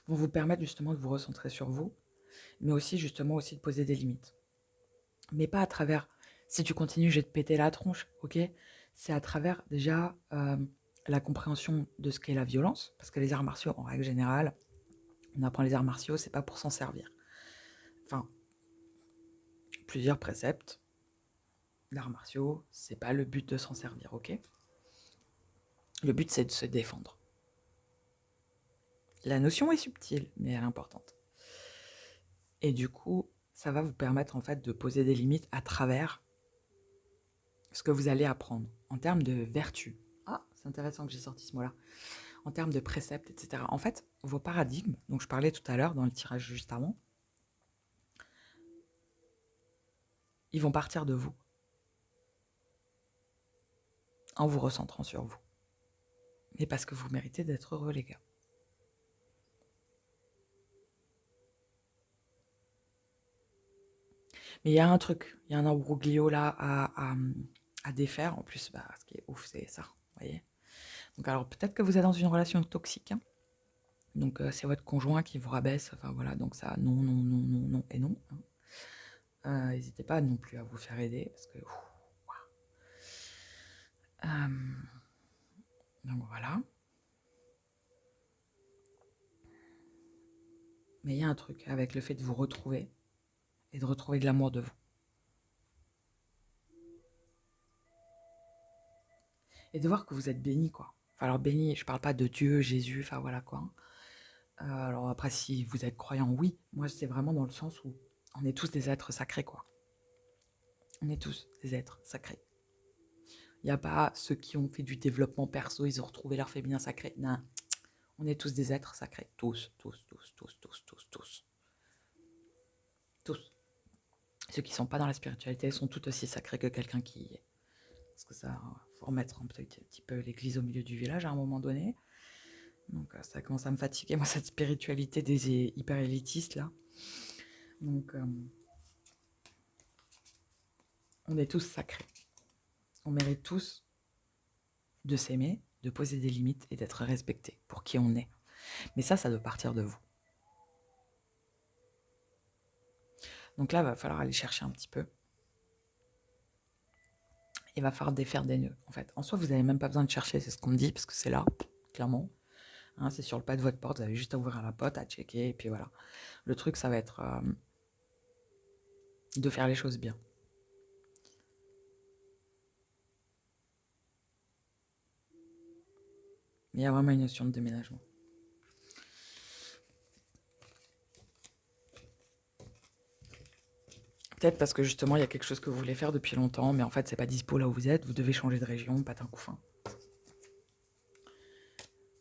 vont vous permettre justement de vous recentrer sur vous, mais aussi justement aussi de poser des limites. Mais pas à travers, si tu continues, je vais te péter la tronche, ok? C'est à travers déjà la compréhension de ce qu'est la violence, parce que les arts martiaux, en règle générale, on apprend les arts martiaux, c'est pas pour s'en servir. Enfin, plusieurs préceptes d'arts martiaux, c'est pas le but de s'en servir, ok? Le but, c'est de se défendre. La notion est subtile, mais elle est importante. Et du coup, ça va vous permettre en fait de poser des limites à travers ce que vous allez apprendre en termes de vertu. Ah, c'est intéressant que j'ai sorti ce mot-là. En termes de préceptes, etc. En fait, vos paradigmes, dont je parlais tout à l'heure dans le tirage juste avant, ils vont partir de vous en vous recentrant sur vous. Et parce que vous méritez d'être heureux, les gars. Mais il y a un truc, il y a un embroglio là à défaire. En plus, bah, ce qui est ouf, c'est ça, vous voyez. Donc alors, peut-être que vous êtes dans une relation toxique, hein. Donc c'est votre conjoint qui vous rabaisse, enfin voilà, donc ça, non, non, non, non, non et non. Hein. N'hésitez pas non plus à vous faire aider, parce que... donc voilà. Mais il y a un truc avec le fait de vous retrouver et de retrouver de l'amour de vous. Et de voir que vous êtes béni, quoi. Enfin, alors béni, je parle pas de Dieu, Jésus, enfin voilà quoi. Alors après, si vous êtes croyant, oui. Moi, c'est vraiment dans le sens où on est tous des êtres sacrés, quoi. On est tous des êtres sacrés. Il n'y a pas ceux qui ont fait du développement perso, ils ont retrouvé leur féminin sacré. Non, on est tous des êtres sacrés. Tous, tous, tous, tous, tous, tous, tous. Tous. Ceux qui ne sont pas dans la spiritualité sont tout aussi sacrés que quelqu'un qui y est. Parce que ça, faut remettre un petit peu l'église au milieu du village à un moment donné. Donc ça commence à me fatiguer, moi, cette spiritualité des hyper élitistes, là. Donc, on est tous sacrés. On mérite tous de s'aimer, de poser des limites et d'être respectés pour qui on est. Mais ça doit partir de vous. Donc là, il va falloir aller chercher un petit peu. Il va falloir défaire des nœuds, en fait. En soi, vous n'avez même pas besoin de chercher, c'est ce qu'on me dit, parce que c'est là, clairement. Hein, c'est sur le pas de votre porte, vous avez juste à ouvrir la porte, à checker, et puis voilà. Le truc, ça va être de faire les choses bien. Il y a vraiment une notion de déménagement. Peut-être parce que justement, il y a quelque chose que vous voulez faire depuis longtemps, mais en fait, c'est pas dispo là où vous êtes. Vous devez changer de région, patin couffin.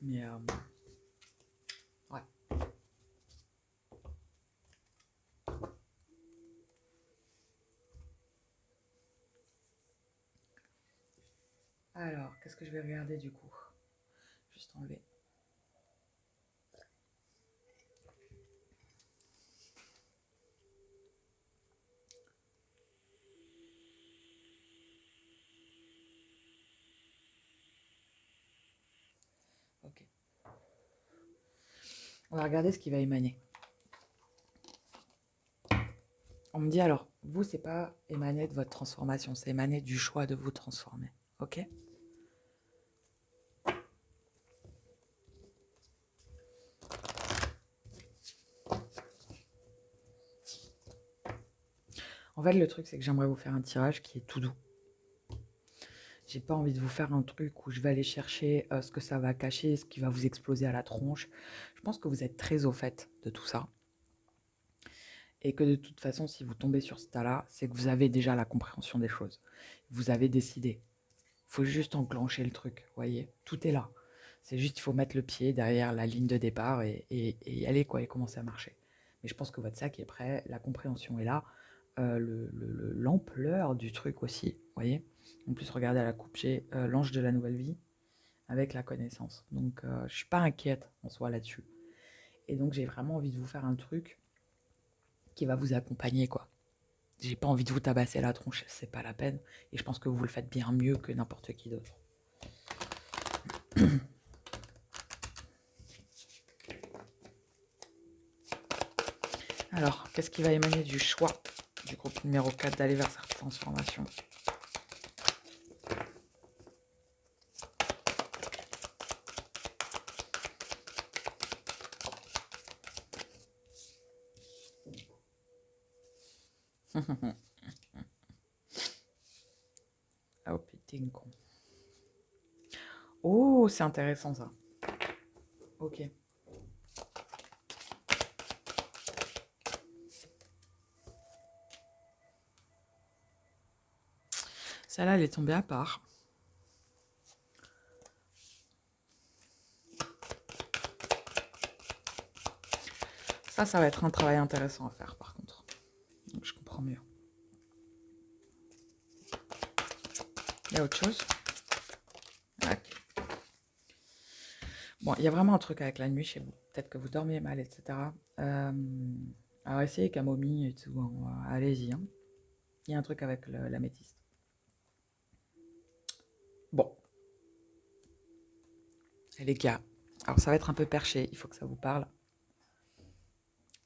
Mais ouais. Alors, qu'est-ce que je vais regarder du coup? Juste enlever. Ok. On va regarder ce qui va émaner. On me dit alors, vous, c'est pas émaner de votre transformation, c'est émaner du choix de vous transformer. Ok? En fait, le truc, c'est que j'aimerais vous faire un tirage qui est tout doux. J'ai pas envie de vous faire un truc où je vais aller chercher ce que ça va cacher, ce qui va vous exploser à la tronche. Je pense que vous êtes très au fait de tout ça. Et que de toute façon, si vous tombez sur ce tas-là, c'est que vous avez déjà la compréhension des choses. Vous avez décidé. Il faut juste enclencher le truc, vous voyez. Tout est là. C'est juste, il faut mettre le pied derrière la ligne de départ et y aller, quoi, et commencer à marcher. Mais je pense que votre sac est prêt, la compréhension est là, l'ampleur du truc aussi, vous voyez. En plus, regardez à la coupe, j'ai l'ange de la nouvelle vie avec la connaissance. Donc, je suis pas inquiète en soi là-dessus. Et donc, j'ai vraiment envie de vous faire un truc qui va vous accompagner, quoi. J'ai pas envie de vous tabasser la tronche, c'est pas la peine. Et je pense que vous le faites bien mieux que n'importe qui d'autre. Alors, qu'est-ce qui va émaner du choix du groupe numéro 4 d'aller vers cette transformation? Oh, putain, con. Oh, c'est intéressant ça. Ok. Celle-là, elle est tombée à part. Ça va être un travail intéressant à faire par contre. Donc, je comprends mieux. Il y a autre chose? Ouais. Bon, il y a vraiment un truc avec la nuit chez vous. Peut-être que vous dormiez mal, etc. Alors, essayez camomille et tout. Allez-y. Hein. Il y a un truc avec l'améthyste. Bon. Et les gars, alors ça va être un peu perché, il faut que ça vous parle.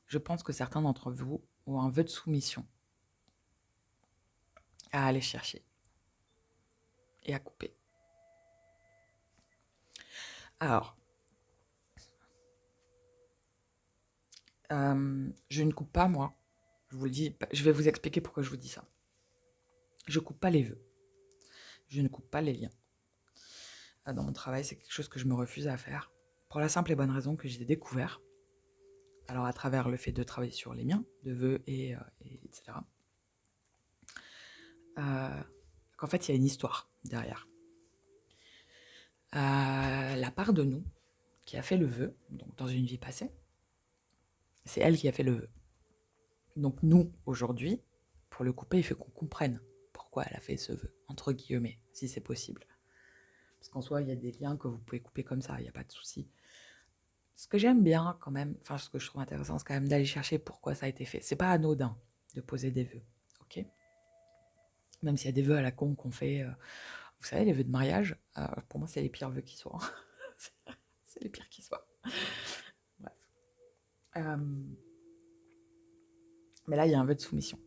Je pense que certains d'entre vous ont un vœu de soumission à aller chercher et à couper. Alors, je ne coupe pas, moi. Je vous le dis, je vais vous expliquer pourquoi je vous dis ça. Je ne coupe pas les vœux. Je ne coupe pas les liens. Dans mon travail, c'est quelque chose que je me refuse à faire. Pour la simple et bonne raison que j'ai découvert, alors à travers le fait de travailler sur les miens, de vœux etc., qu'en fait, il y a une histoire derrière. La part de nous qui a fait le vœu, donc dans une vie passée, c'est elle qui a fait le vœu. Donc nous, aujourd'hui, pour le couper, il faut qu'on comprenne pourquoi elle a fait ce vœu, entre guillemets, si c'est possible. Parce qu'en soi, il y a des liens que vous pouvez couper comme ça, il n'y a pas de souci. Ce que j'aime bien quand même, enfin ce que je trouve intéressant, c'est quand même d'aller chercher pourquoi ça a été fait. C'est pas anodin de poser des vœux, ok? Même s'il y a des vœux à la con qu'on fait, vous savez, les vœux de mariage, pour moi, c'est les pires vœux qui soient. C'est les pires qui soient. Bref. Mais là, il y a un vœu de soumission.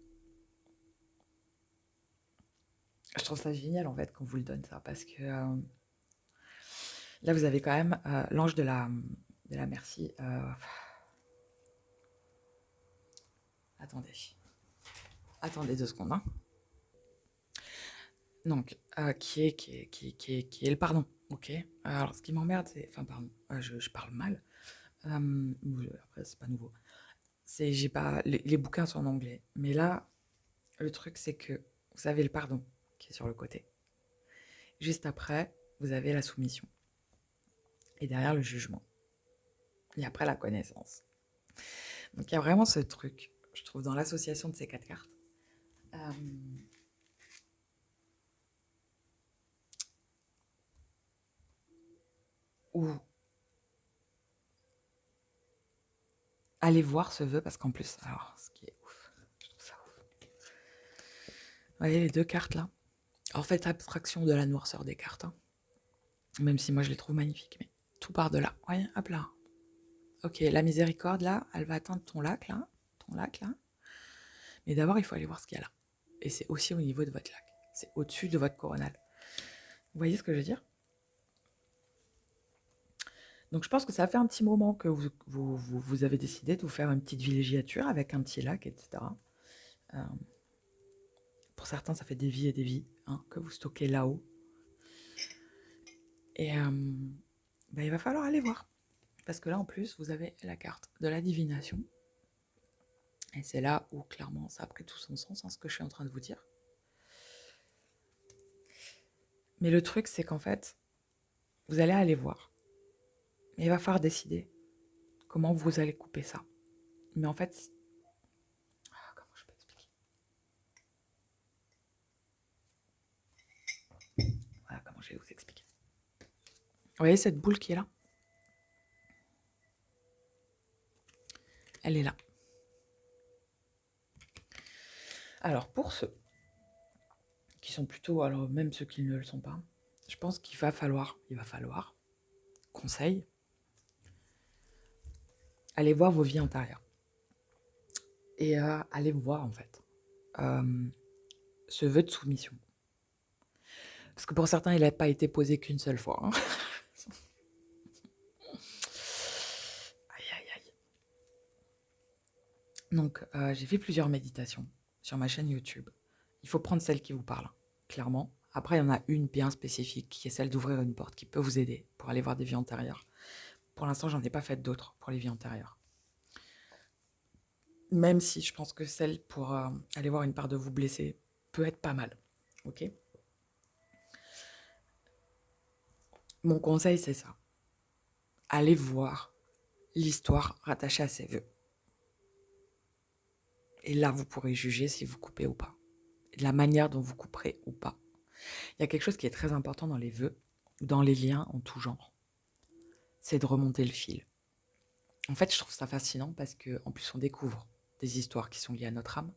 Je trouve ça génial, en fait, qu'on vous le donne, ça, parce que là, vous avez quand même l'ange de la merci. Attendez. Attendez 2 secondes. Hein. Donc, qui est le pardon, ok. Alors, ce qui m'emmerde, c'est... Enfin, pardon, je parle mal. Après, c'est pas nouveau. J'ai pas... Les bouquins sont en anglais. Mais là, Le truc, c'est que vous avez le pardon qui est sur le côté. Juste après, vous avez la soumission. Et derrière, le jugement. Et après, la connaissance. Donc, il y a vraiment ce truc, je trouve, dans l'association de ces 4 cartes. Euh, où allez voir ce vœu, parce qu'en plus, alors, ce qui est ouf, je trouve ça ouf. Vous voyez les 2 cartes là? Alors, faites abstraction de la noirceur des cartes, hein. Même si moi je les trouve magnifiques, mais tout part de là. Vous voyez, hop là. Ok, la miséricorde là, elle va atteindre ton lac là. Mais d'abord, il faut aller voir ce qu'il y a là. Et c'est aussi au niveau de votre lac. C'est au-dessus de votre coronale. Vous voyez ce que je veux dire? Donc je pense que ça fait un petit moment que vous avez décidé de vous faire une petite villégiature avec un petit lac, etc. Pour certains, ça fait des vies et des vies hein, que vous stockez là-haut. Et il va falloir aller voir. Parce que là, en plus, vous avez la carte de la divination. Et c'est là où, clairement, ça a pris tout son sens, hein, ce que je suis en train de vous dire. Mais le truc, c'est qu'en fait, vous allez aller voir. Mais il va falloir décider comment vous allez couper ça. Mais en fait, comment je peux expliquer? Voilà comment je vais vous expliquer. Vous voyez cette boule qui est là? Elle est là. Alors, pour ceux qui sont plutôt, alors même ceux qui ne le sont pas, je pense qu'il va falloir, conseil, aller voir vos vies antérieures. Et aller voir, en fait, ce vœu de soumission. Parce que pour certains, il n'a pas été posé qu'une seule fois. Hein. Aïe, aïe, aïe. Donc, j'ai fait plusieurs méditations sur ma chaîne YouTube. Il faut prendre celle qui vous parle, clairement. Après, il y en a une bien spécifique, qui est celle d'ouvrir une porte, qui peut vous aider pour aller voir des vies antérieures. Pour l'instant, j'en ai pas fait d'autres pour les vies antérieures. Même si je pense que celle pour aller voir une part de vous blessée peut être pas mal. Ok? Mon conseil, c'est ça. Allez voir l'histoire rattachée à ces vœux. Et là, vous pourrez juger si vous coupez ou pas. De la manière dont vous couperez ou pas. Il y a quelque chose qui est très important dans les vœux, dans les liens en tout genre. C'est de remonter le fil. En fait, je trouve ça fascinant parce qu'en plus, on découvre des histoires qui sont liées à notre âme.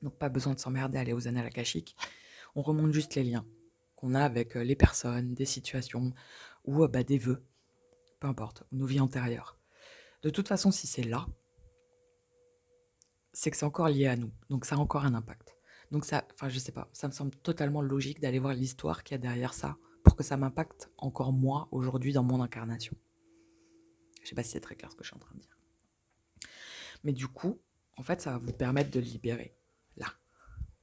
Donc, pas besoin de s'emmerder à aller aux annales akashiques. On remonte juste les liens qu'on a avec les personnes, des situations ou des vœux, peu importe, nos vies antérieures. De toute façon, si c'est là, c'est que c'est encore lié à nous. Donc, ça a encore un impact. Donc, ça, enfin, je sais pas, ça me semble totalement logique d'aller voir l'histoire qu'il y a derrière ça pour que ça m'impacte encore moi aujourd'hui dans mon incarnation. Je sais pas si c'est très clair ce que je suis en train de dire. Mais du coup, en fait, ça va vous permettre de libérer. Là.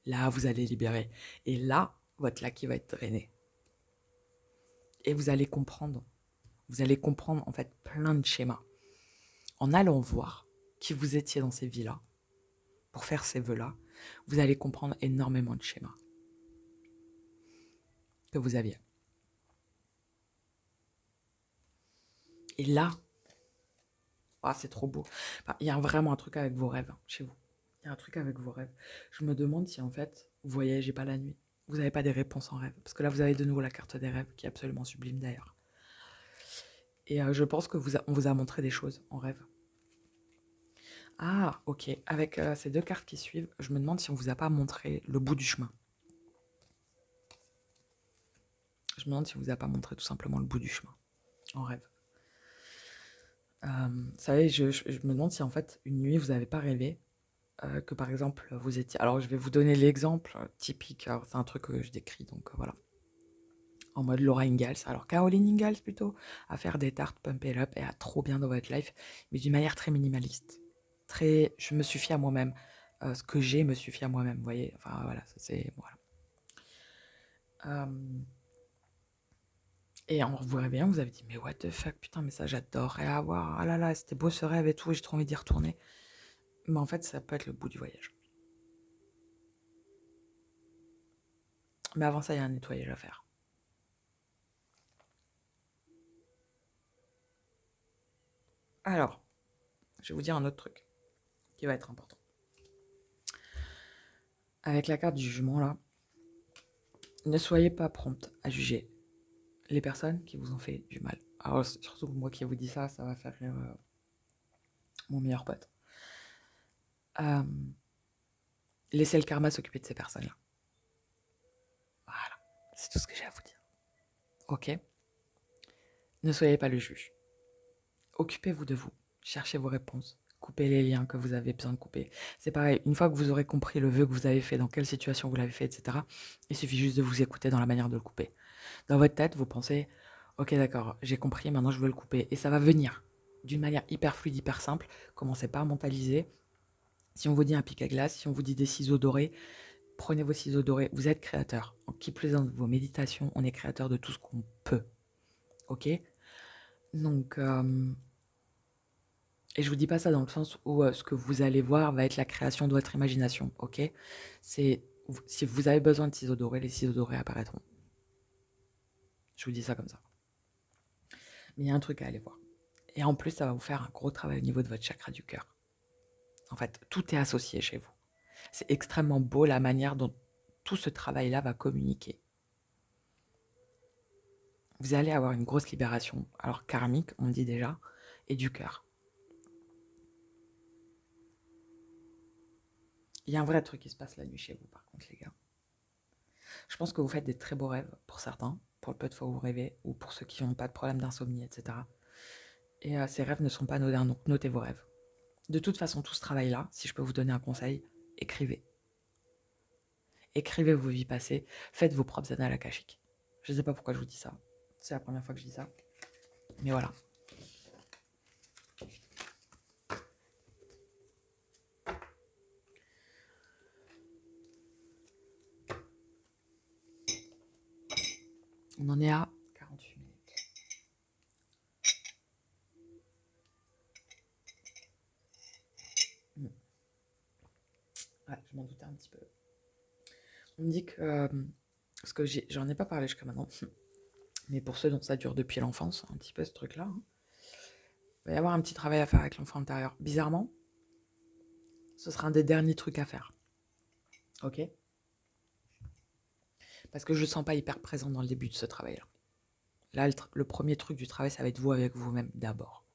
Là, vous allez libérer. Et là, votre lac, il va être drainé. Et vous allez comprendre. Vous allez comprendre, en fait, plein de schémas. En allant voir qui vous étiez dans ces vies-là, pour faire ces vœux-là, vous allez comprendre énormément de schémas que vous aviez. Et là, c'est trop beau. Enfin, il y a vraiment un truc avec vos rêves, hein, chez vous. Il y a un truc avec vos rêves. Je me demande si, en fait, vous voyagez pas la nuit. Vous n'avez pas des réponses en rêve. Parce que là, vous avez de nouveau la carte des rêves, qui est absolument sublime d'ailleurs. Et je pense que on vous a montré des choses en rêve. Ah, ok. Avec ces 2 cartes qui suivent, je me demande si on vous a pas montré le bout du chemin. Je me demande si on vous a pas montré tout simplement le bout du chemin en rêve. Vous savez, je me demande si en fait, une nuit, vous n'avez pas rêvé que par exemple, vous étiez... Alors, je vais vous donner l'exemple typique. Alors, c'est un truc que je décris, donc voilà. En mode Laura Ingalls. Alors, Caroline Ingalls plutôt, à faire des tartes Pump It Up et à trop bien dans votre life, mais d'une manière très minimaliste. Je me suffis à moi-même. Ce que j'ai me suffit à moi-même, vous voyez. Enfin, voilà, ça c'est... Voilà. Et en vous réveillant, vous avez dit, mais what the fuck, putain, mais ça j'adorerais avoir. Ah là là, c'était beau ce rêve et tout, j'ai trop envie d'y retourner. Mais en fait, ça peut être le bout du voyage. Mais avant ça, il y a un nettoyage à faire. Alors, je vais vous dire un autre truc qui va être important. Avec la carte du jugement, là, ne soyez pas prompte à juger les personnes qui vous ont fait du mal. Alors, surtout moi qui vous dis ça, ça va faire rire mon meilleur pote. Laissez le karma s'occuper de ces personnes-là. Voilà, c'est tout ce que j'ai à vous dire. Ok? Ne soyez pas le juge. Occupez-vous de vous. Cherchez vos réponses. Coupez les liens que vous avez besoin de couper. C'est pareil, une fois que vous aurez compris le vœu que vous avez fait, dans quelle situation vous l'avez fait, etc., il suffit juste de vous écouter dans la manière de le couper. Dans votre tête, vous pensez, ok d'accord, j'ai compris, maintenant je veux le couper. Et ça va venir d'une manière hyper fluide, hyper simple. Commencez pas à mentaliser. Si on vous dit un pic à glace, si on vous dit des ciseaux dorés, prenez vos ciseaux dorés. Vous êtes créateur. Qui plus dans vos méditations, on est créateur de tout ce qu'on peut. Ok? Donc, et je vous dis pas ça dans le sens où ce que vous allez voir va être la création de votre imagination. Ok? C'est si vous avez besoin de ciseaux dorés, les ciseaux dorés apparaîtront. Je vous dis ça comme ça. Mais il y a un truc à aller voir. Et en plus, ça va vous faire un gros travail au niveau de votre chakra du cœur. En fait, tout est associé chez vous. C'est extrêmement beau la manière dont tout ce travail-là va communiquer. Vous allez avoir une grosse libération, alors karmique, on dit déjà, et du cœur. Il y a un vrai truc qui se passe la nuit chez vous, par contre, les gars. Je pense que vous faites des très beaux rêves, pour certains, pour le peu de fois où vous rêvez, ou pour ceux qui n'ont pas de problème d'insomnie, etc. Et ces rêves ne sont pas anodins, donc notez vos rêves. De toute façon, tout ce travail-là, si je peux vous donner un conseil, écrivez. Écrivez vos vies passées, faites vos propres annales akashiques. Je ne sais pas pourquoi je vous dis ça. C'est la première fois que je dis ça. Mais voilà. On en est à 48 minutes. Ouais, je m'en doutais un petit peu. On me dit que... parce que j'en ai pas parlé jusqu'à maintenant. Mais pour ceux dont ça dure depuis l'enfance, un petit peu ce truc-là, hein, il va y avoir un petit travail à faire avec l'enfant intérieur. Bizarrement, ce sera un des derniers trucs à faire. Ok? Parce que je ne sens pas hyper présent dans le début de ce travail-là. Là, le premier truc du travail, ça va être vous avec vous-même d'abord.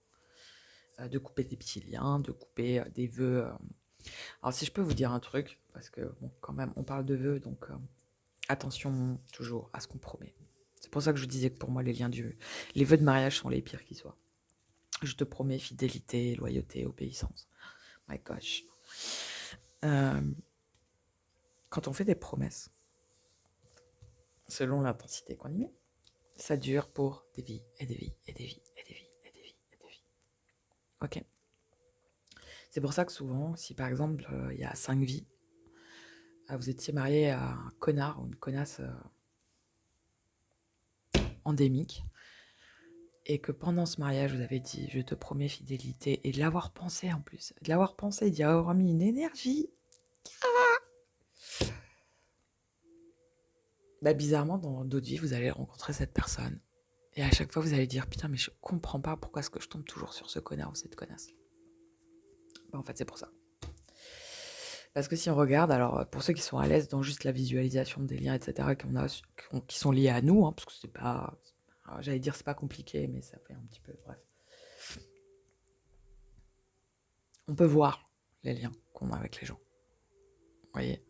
De couper des petits liens, de couper des vœux. Alors, si je peux vous dire un truc, parce que, bon, quand même, on parle de vœux, donc attention toujours à ce qu'on promet. C'est pour ça que je disais que pour moi, les vœux de mariage sont les pires qui soient. Je te promets fidélité, loyauté, obéissance. My gosh. Quand on fait des promesses, selon l'intensité qu'on y met, ça dure pour des vies et des vies et des vies et des vies et des vies et des vies. Ok. C'est pour ça que souvent, si par exemple il y a 5 vies, vous étiez marié à un connard ou une connasse endémique, et que pendant ce mariage vous avez dit je te promets fidélité, et de l'avoir pensé en plus, d'y avoir mis une énergie, bah bizarrement dans d'autres vies vous allez rencontrer cette personne. Et à chaque fois, vous allez dire, putain, mais je comprends pas pourquoi est-ce que je tombe toujours sur ce connard ou cette connasse. Bah, en fait, c'est pour ça. Parce que si on regarde, alors pour ceux qui sont à l'aise dans juste la visualisation des liens, etc., qui sont liés à nous, hein, parce que c'est pas, j'allais dire c'est pas compliqué, mais ça fait un petit peu, bref. On peut voir les liens qu'on a avec les gens. Vous voyez?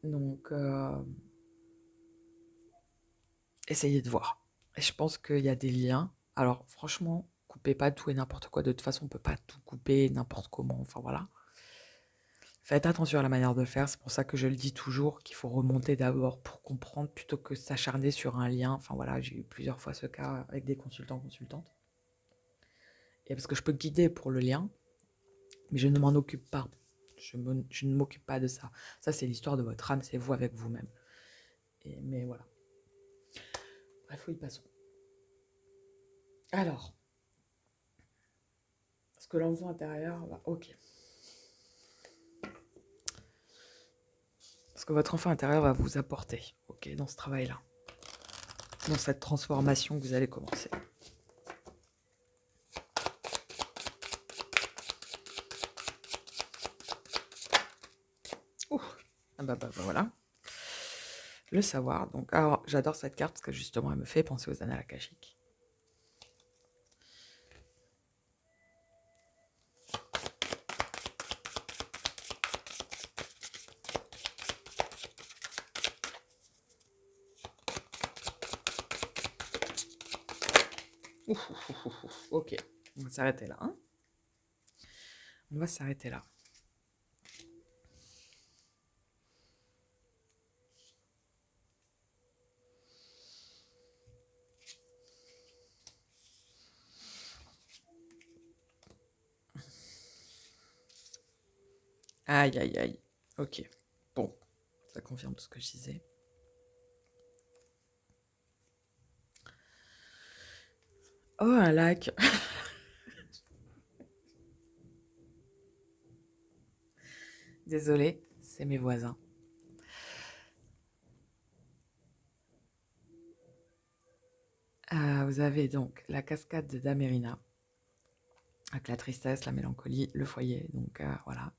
Donc, essayez de voir. Et je pense qu'il y a des liens. Alors, franchement, coupez pas tout et n'importe quoi. De toute façon, on peut pas tout couper n'importe comment. Enfin, voilà. Faites attention à la manière de faire, c'est pour ça que je le dis toujours, qu'il faut remonter d'abord pour comprendre plutôt que s'acharner sur un lien. Enfin voilà, j'ai eu plusieurs fois ce cas avec des consultants, consultantes. Et parce que je peux guider pour le lien, mais je ne m'en occupe pas. Je ne m'occupe pas de ça. Ça, c'est l'histoire de votre âme, c'est vous avec vous-même. Mais voilà. Bref, oui, passons. Alors, ce que l'enfant intérieur va... Ok. Ce que votre enfant intérieur va vous apporter, ok. embarquer dans ce travail-là, dans cette transformation que vous allez commencer. Ouh. Ah bah voilà. Le savoir. Donc, alors, j'adore cette carte parce que justement, elle me fait penser aux annales akashiques. Ok, on va s'arrêter là. Hein, on va s'arrêter là. Aïe, aïe, aïe. Ok. Bon, ça confirme tout ce que je disais. Oh, un lac. Désolée, c'est mes voisins. Vous avez donc la cascade de Damerina, avec la tristesse, la mélancolie, le foyer, donc voilà.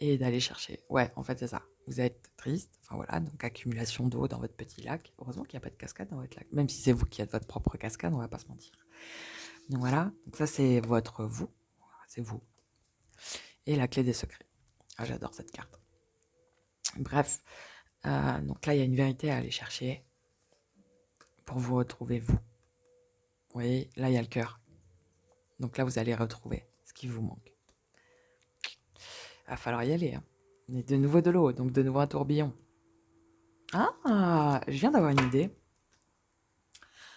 Et d'aller chercher. Ouais, en fait, c'est ça. Vous êtes triste, enfin voilà, donc accumulation d'eau dans votre petit lac. Heureusement qu'il n'y a pas de cascade dans votre lac. Même si c'est vous qui êtes votre propre cascade, on va pas se mentir. Donc voilà, donc ça c'est votre vous, c'est vous. Et la clé des secrets. Ah, j'adore cette carte. Bref, donc là il y a une vérité à aller chercher pour vous retrouver vous. Vous voyez, là il y a le cœur. Donc là vous allez retrouver ce qui vous manque. Il va falloir y aller. Hein. Mais de nouveau de l'eau, donc de nouveau un tourbillon. Ah, je viens d'avoir une idée.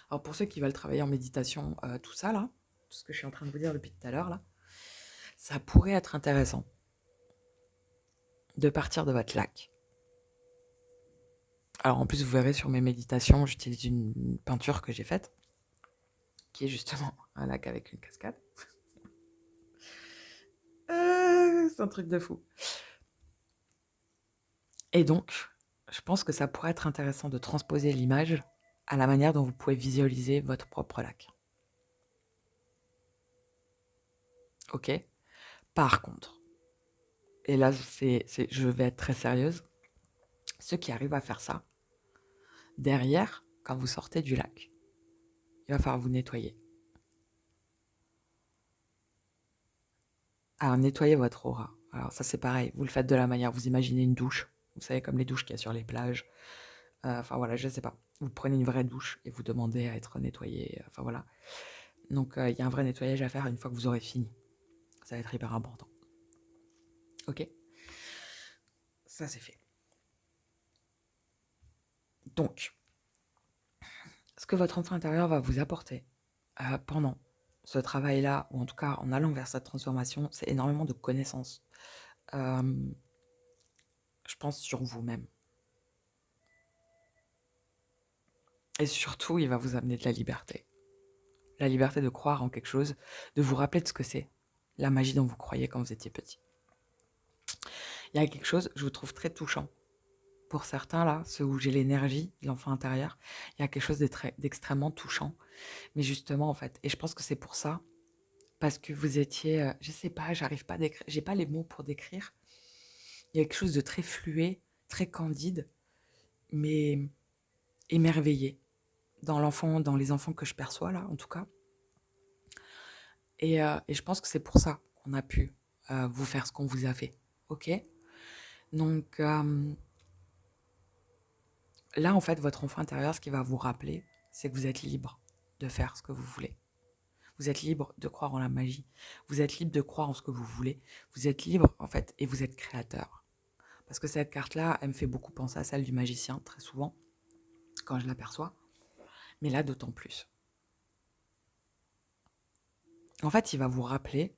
Alors pour ceux qui veulent travailler en méditation, tout ça là, tout ce que je suis en train de vous dire depuis tout à l'heure là, ça pourrait être intéressant de partir de votre lac. Alors en plus vous verrez sur mes méditations, j'utilise une peinture que j'ai faite, qui est justement un lac avec une cascade. C'est un truc de fou. Et donc, je pense que ça pourrait être intéressant de transposer l'image à la manière dont vous pouvez visualiser votre propre lac. Ok ? Par contre, et là je vais être très sérieuse, ceux qui arrivent à faire ça, derrière, quand vous sortez du lac, il va falloir vous nettoyer. Alors, nettoyer votre aura. Alors ça c'est pareil, vous le faites de la manière, vous imaginez une douche, vous savez comme les douches qu'il y a sur les plages, enfin voilà, je sais pas. Vous prenez une vraie douche et vous demandez à être nettoyé, enfin voilà. Donc il y a un vrai nettoyage à faire une fois que vous aurez fini. Ça va être hyper important. Ok ? Ça c'est fait. Donc, ce que votre enfant intérieur va vous apporter pendant ce travail-là, ou en tout cas en allant vers cette transformation, c'est énormément de connaissances. Je pense sur vous-même. Et surtout, il va vous amener de la liberté. La liberté de croire en quelque chose, de vous rappeler de ce que c'est, la magie dont vous croyez quand vous étiez petit. Il y a quelque chose, je vous trouve très touchant. Pour certains, là, ceux où j'ai l'énergie de l'enfant intérieur, il y a quelque chose d'extrêmement touchant. Mais justement, en fait, et je pense que c'est pour ça, parce que vous étiez, je sais pas, j'arrive pas à décrire, j'ai pas les mots pour décrire. Il y a quelque chose de très fluet, très candide, mais émerveillé dans les enfants que je perçois là, en tout cas. Et je pense que c'est pour ça qu'on a pu vous faire ce qu'on vous a fait, ok ? Donc là, en fait, votre enfant intérieur, ce qu'il va vous rappeler, c'est que vous êtes libre de faire ce que vous voulez. Vous êtes libre de croire en la magie. Vous êtes libre de croire en ce que vous voulez. Vous êtes libre, en fait, et vous êtes créateur. Parce que cette carte-là, elle me fait beaucoup penser à celle du magicien, très souvent, quand je l'aperçois. Mais là, d'autant plus. En fait, il va vous rappeler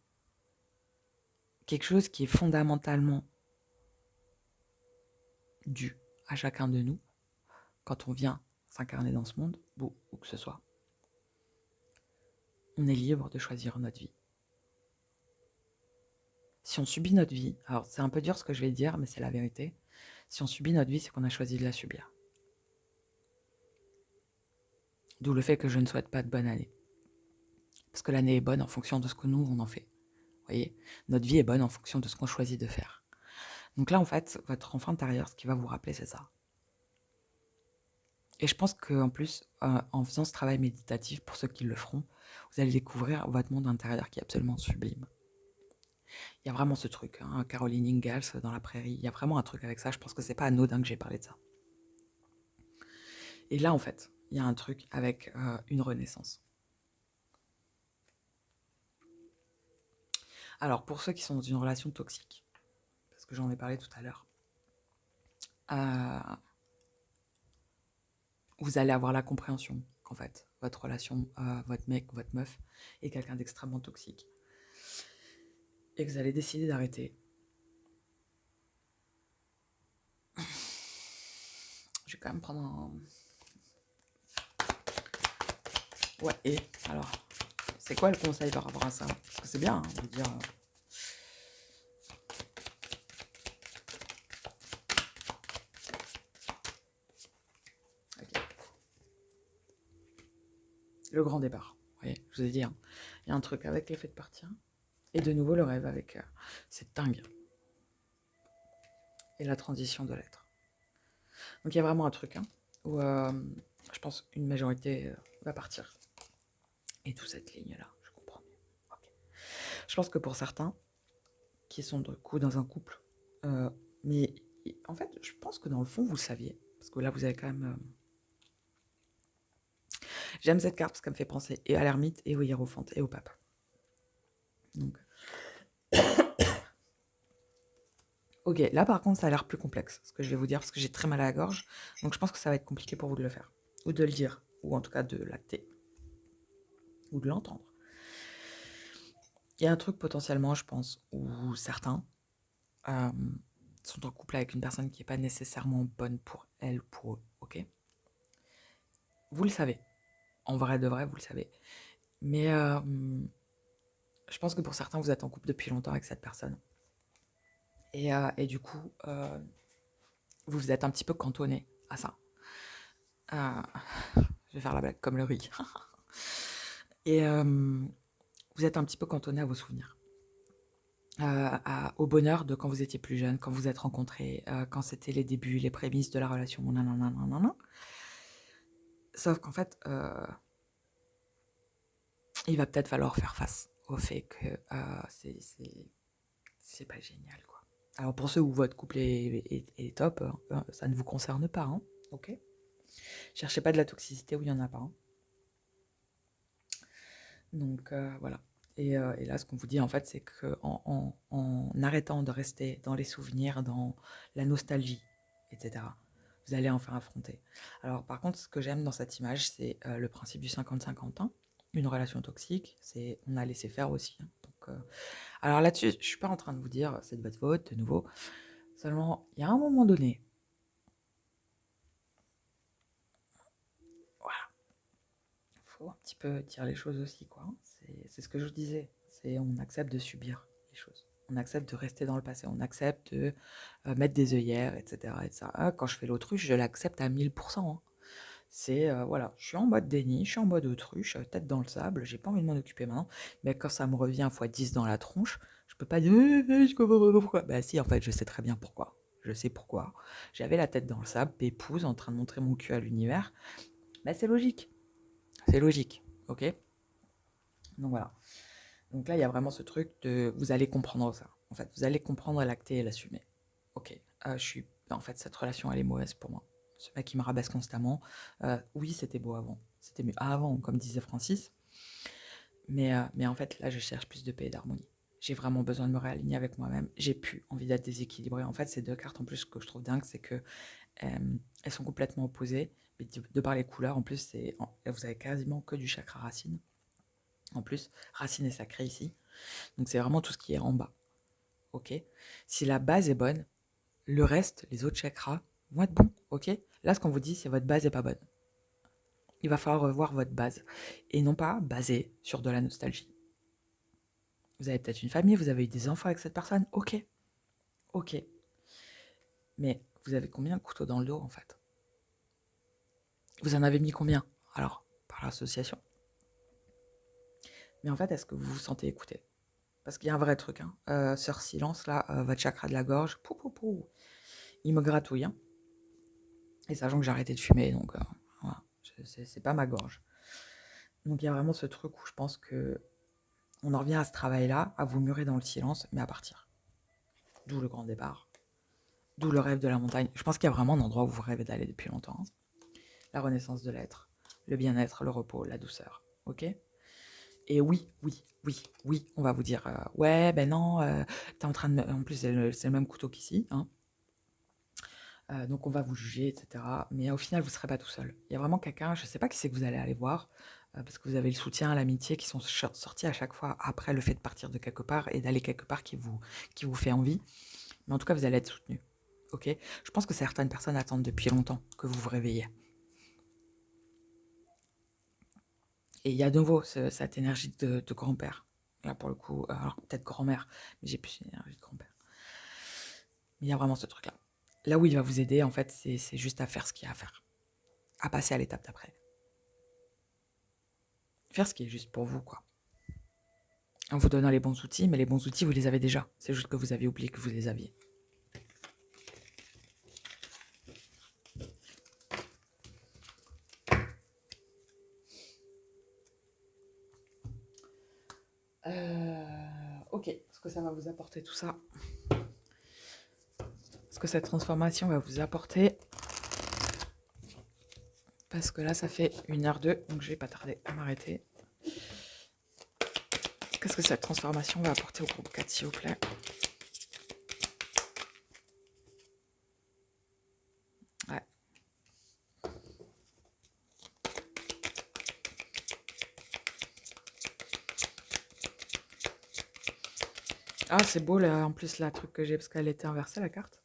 quelque chose qui est fondamentalement dû à chacun de nous quand on vient s'incarner dans ce monde, où que ce soit. On est libre de choisir notre vie. Si on subit notre vie, alors c'est un peu dur ce que je vais dire, mais c'est la vérité. Si on subit notre vie, c'est qu'on a choisi de la subir. D'où le fait que je ne souhaite pas de bonne année. Parce que l'année est bonne en fonction de ce que nous, on en fait. Vous voyez, notre vie est bonne en fonction de ce qu'on choisit de faire. Donc là, en fait, votre enfant intérieur, ce qui va vous rappeler, c'est ça. Et je pense qu'en plus, en faisant ce travail méditatif, pour ceux qui le feront, vous allez découvrir votre monde intérieur qui est absolument sublime. Il y a vraiment ce truc, hein, Caroline Ingalls dans La Prairie, il y a vraiment un truc avec ça, je pense que c'est pas anodin que j'ai parlé de ça. Et là, en fait, il y a un truc avec une renaissance. Alors, pour ceux qui sont dans une relation toxique, parce que j'en ai parlé tout à l'heure, vous allez avoir la compréhension qu'en fait, votre relation, votre mec, votre meuf, est quelqu'un d'extrêmement toxique. Et que vous allez décider d'arrêter. Je vais quand même prendre un... Ouais, et alors, c'est quoi le conseil par rapport à ça? Parce que c'est bien, hein, de dire... Okay. Le grand départ. Vous voyez, je vous ai dit, hein, il y a un truc avec l'effet de partir. Et de nouveau, le rêve avec... c'est dingue. Et la transition de l'être. Donc il y a vraiment un truc, hein, où je pense une majorité va partir. Et toute cette ligne-là, je comprends mieux. Okay. Je pense que pour certains, qui sont du coup dans un couple, mais en fait, je pense que dans le fond, vous le saviez. Parce que là, vous avez quand même... J'aime cette carte parce qu'elle me fait penser et à l'ermite, et au hiérophante, et au pape. Donc... Ok, là par contre, ça a l'air plus complexe, ce que je vais vous dire, parce que j'ai très mal à la gorge. Donc je pense que ça va être compliqué pour vous de le faire. Ou de le dire. Ou en tout cas de l'acter. Ou de l'entendre. Il y a un truc potentiellement, je pense, où certains sont en couple avec une personne qui n'est pas nécessairement bonne pour elle ou pour eux, ok? Vous le savez. En vrai de vrai, vous le savez. Mais je pense que pour certains, vous êtes en couple depuis longtemps avec cette personne. Et du coup, vous vous êtes un petit peu cantonné à ça. Je vais faire la blague comme le riz. Et vous êtes un petit peu cantonné à vos souvenirs. Au bonheur de quand vous étiez plus jeune, quand vous êtes rencontrés, quand c'était les débuts, les prémices de la relation, nanana. Sauf qu'en fait, il va peut-être falloir faire face au fait que c'est pas génial, quoi. Alors pour ceux où votre couple est top, ça ne vous concerne pas, hein, ok? Cherchez pas de la toxicité où il n'y en a pas. Hein. Donc voilà. Et là, ce qu'on vous dit, en fait, c'est qu'en arrêtant de rester dans les souvenirs, dans la nostalgie, etc., vous allez enfin affronter. Alors, par contre, ce que j'aime dans cette image, c'est le principe du 50-50. Hein. Une relation toxique, c'est on a laissé faire aussi. Hein. Donc, alors là-dessus, je ne suis pas en train de vous dire c'est de votre faute, de nouveau. Seulement, il y a un moment donné, voilà, il faut un petit peu dire les choses aussi, quoi. C'est ce que je vous disais. C'est on accepte de subir les choses. On accepte de rester dans le passé. On accepte de mettre des œillères, etc. etc. Quand je fais l'autruche, je l'accepte à 1000%. Hein. C'est, voilà, je suis en mode déni, je suis en mode autruche, tête dans le sable, j'ai pas envie de m'en occuper maintenant. Mais quand ça me revient x 10 dans la tronche, je peux pas dire je comprends pas pourquoi. Bah si, en fait, je sais très bien pourquoi. Je sais pourquoi. J'avais la tête dans le sable, pépouse, en train de montrer mon cul à l'univers. Bah c'est logique. C'est logique, ok? Donc voilà. Donc là, il y a vraiment ce truc de... Vous allez comprendre ça. En fait, vous allez comprendre l'acter et l'assumer. Ok, je suis... En fait, cette relation, elle est mauvaise pour moi. Ce mec qui me rabaisse constamment. Oui, c'était beau avant. C'était mieux avant, comme disait Francis. Mais en fait, là, je cherche plus de paix et d'harmonie. J'ai vraiment besoin de me réaligner avec moi-même. J'ai plus envie d'être déséquilibrée. En fait, ces deux cartes, en plus, ce que je trouve dingue, c'est que elles sont complètement opposées. Mais de par les couleurs, en plus, vous avez quasiment que du chakra racine. En plus, racine est sacrée ici. Donc, c'est vraiment tout ce qui est en bas. Ok. Si la base est bonne, le reste, les autres chakras, vont être bons. Ok. Là, ce qu'on vous dit, c'est votre base est pas bonne. Il va falloir revoir votre base. Et non pas baser sur de la nostalgie. Vous avez peut-être une famille, vous avez eu des enfants avec cette personne. Ok. Ok. Mais vous avez combien de couteaux dans le dos, en fait? Vous en avez mis combien? Alors, par l'association. Mais en fait, est-ce que vous vous sentez écouté? Parce qu'il y a un vrai truc, hein. Sœur Silence, là, votre chakra de la gorge, pou, pou, pou, il me gratouille, hein. Et sachant que j'ai arrêté de fumer, donc voilà, c'est pas ma gorge. Donc il y a vraiment ce truc où je pense que on en revient à ce travail-là, à vous murer dans le silence, mais à partir. D'où le grand départ, d'où le rêve de la montagne. Je pense qu'il y a vraiment un endroit où vous rêvez d'aller depuis longtemps, hein. La renaissance de l'être, le bien-être, le repos, la douceur, ok? Et oui, on va vous dire, ouais, ben non, t'es en train de... En plus, c'est le même couteau qu'ici, hein. Donc on va vous juger, etc. Mais au final, vous ne serez pas tout seul. Il y a vraiment quelqu'un, je ne sais pas qui c'est que vous allez aller voir, parce que vous avez le soutien, l'amitié qui sont sortis à chaque fois après le fait de partir de quelque part et d'aller quelque part qui vous fait envie. Mais en tout cas, vous allez être soutenu. Ok? Je pense que certaines personnes attendent depuis longtemps que vous vous réveillez. Et il y a de nouveau cette énergie de grand-père. Là, pour le coup, alors peut-être grand-mère, mais j'ai plus une énergie de grand-père. Mais il y a vraiment ce truc-là. Là où il va vous aider, en fait, c'est juste à faire ce qu'il y a à faire. À passer à l'étape d'après. Faire ce qui est juste pour vous, quoi. En vous donnant les bons outils, mais les bons outils, vous les avez déjà. C'est juste que vous avez oublié que vous les aviez. Ok, est-ce que ça va vous apporter tout ça? Est-ce que cette transformation va vous apporter? Parce que là, ça fait 1h02, donc je vais pas tarder à m'arrêter. Qu'est-ce que cette transformation va apporter au groupe 4, s'il vous plaît? Ouais. Ah, c'est beau, là, en plus, la truc que j'ai, parce qu'elle était inversée, la carte.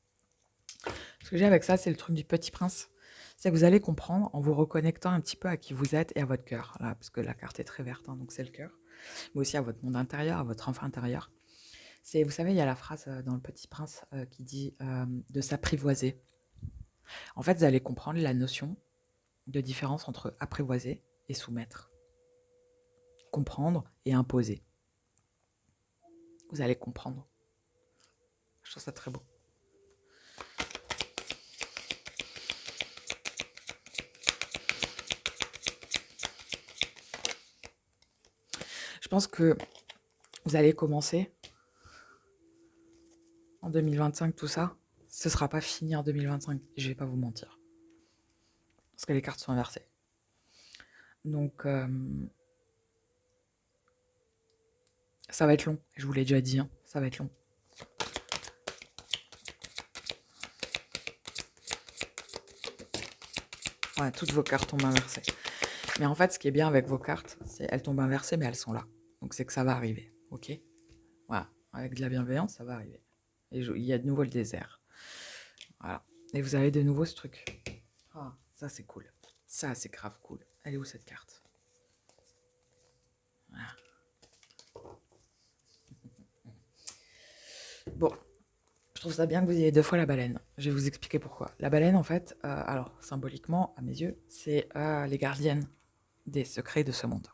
Ce que j'ai avec ça, c'est le truc du petit prince. C'est que vous allez comprendre en vous reconnectant un petit peu à qui vous êtes et à votre cœur, là, parce que la carte est très verte, hein, donc c'est le cœur, mais aussi à votre monde intérieur, à votre enfant intérieur. C'est, vous savez, il y a la phrase dans Le Petit Prince qui dit de s'apprivoiser. En fait, vous allez comprendre la notion de différence entre apprivoiser et soumettre. Comprendre et imposer. Vous allez comprendre. Je trouve ça très beau. Je pense que vous allez commencer en 2025, tout ça. Ce ne sera pas fini en 2025, je ne vais pas vous mentir. Parce que les cartes sont inversées. Donc, ça va être long. Je vous l'ai déjà dit, hein, ça va être long. Ouais, toutes vos cartes tombent inversées. Mais en fait, ce qui est bien avec vos cartes, c'est qu'elles tombent inversées, mais elles sont là. Donc, c'est que ça va arriver, ok? Voilà, avec de la bienveillance, ça va arriver. Et il y a de nouveau le désert. Voilà. Et vous avez de nouveau ce truc. Ah, ça, c'est cool. Ça, c'est grave cool. Elle est où, cette carte? Voilà. Bon, je trouve ça bien que vous ayez 2 fois la baleine. Je vais vous expliquer pourquoi. La baleine, en fait, alors, symboliquement, à mes yeux, c'est les gardiennes des secrets de ce monde.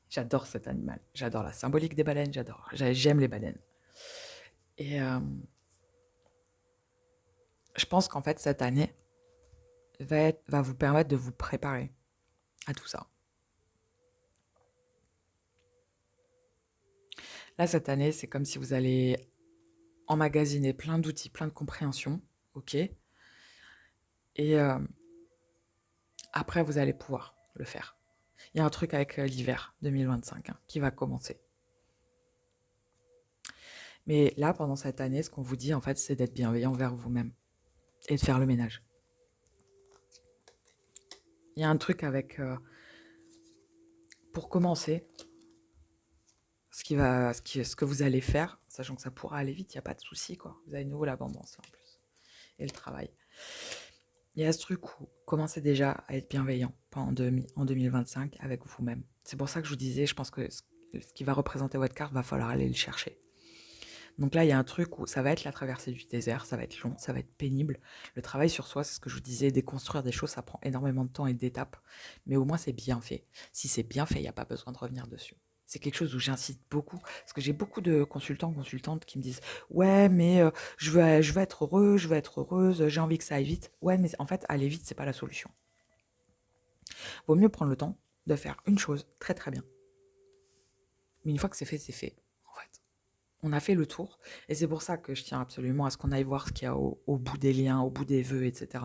J'adore cet animal. J'adore la symbolique des baleines. J'aime les baleines. Et je pense qu'en fait, cette année va vous permettre de vous préparer à tout ça. Là, cette année, c'est comme si vous allez emmagasiner plein d'outils, plein de compréhension, ok? Et après, vous allez pouvoir le faire. Il y a un truc avec l'hiver 2025 qui va commencer. Mais là, pendant cette année, ce qu'on vous dit, en fait, c'est d'être bienveillant envers vous-même et de faire le ménage. Il y a un truc avec... pour commencer, ce que vous allez faire, sachant que ça pourra aller vite, il n'y a pas de souci, quoi. Vous avez de nouveau l'abondance, en plus. Et le travail. Il y a ce truc où commencez déjà à être bienveillant en 2025 avec vous-même. C'est pour ça que je vous disais, je pense que ce qui va représenter votre carte, va falloir aller le chercher. Donc là, il y a un truc où ça va être la traversée du désert, ça va être long, ça va être pénible. Le travail sur soi, c'est ce que je vous disais, déconstruire des choses, ça prend énormément de temps et d'étapes, mais au moins c'est bien fait. Si c'est bien fait, il n'y a pas besoin de revenir dessus. C'est quelque chose où j'insiste beaucoup, parce que j'ai beaucoup de consultants, consultantes qui me disent ouais, mais je veux être heureux, je veux être heureuse, j'ai envie que ça aille vite. Ouais, mais en fait, aller vite, c'est pas la solution. Vaut mieux prendre le temps de faire une chose très très bien. Mais une fois que c'est fait, en fait. On a fait le tour, et c'est pour ça que je tiens absolument à ce qu'on aille voir ce qu'il y a au bout des liens, au bout des vœux, etc.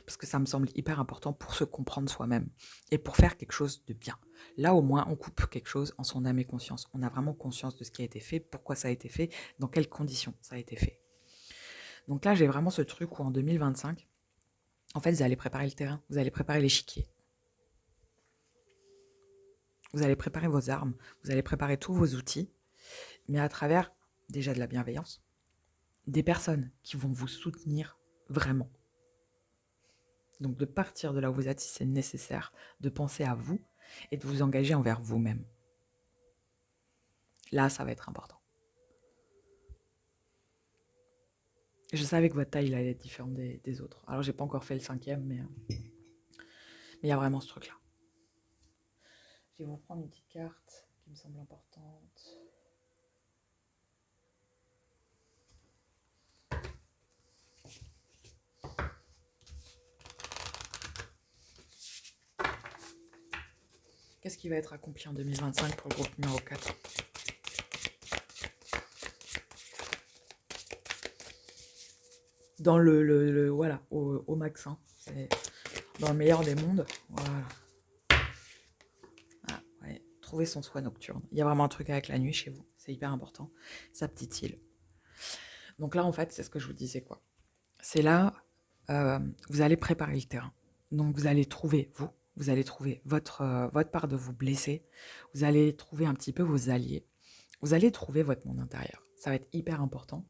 Parce que ça me semble hyper important pour se comprendre soi-même et pour faire quelque chose de bien. Là, au moins, on coupe quelque chose en son âme et conscience. On a vraiment conscience de ce qui a été fait, pourquoi ça a été fait, dans quelles conditions ça a été fait. Donc là, j'ai vraiment ce truc où en 2025, en fait, vous allez préparer le terrain, vous allez préparer l'échiquier. Vous allez préparer vos armes, vous allez préparer tous vos outils, mais à travers déjà de la bienveillance, des personnes qui vont vous soutenir vraiment. Donc de partir de là où vous êtes si c'est nécessaire, de penser à vous et de vous engager envers vous-même. Là, ça va être important. Je savais que votre taille allait être différente des autres. Alors j'ai pas encore fait le 5e, mais il y a vraiment ce truc-là. Je vais vous prendre une petite carte qui me semble importante. Qu'est-ce qui va être accompli en 2025 pour le groupe numéro 4 ? Dans voilà, au max, hein. C'est dans le meilleur des mondes. Voilà. Ah, ouais. Trouver son soi nocturne. Il y a vraiment un truc avec la nuit chez vous. C'est hyper important. Sa petite île. Donc là, en fait, c'est ce que je vous disais, quoi. C'est là, vous allez préparer le terrain. Donc vous allez trouver, vous allez trouver votre part de vous blesser. Vous allez trouver un petit peu vos alliés. Vous allez trouver votre monde intérieur. Ça va être hyper important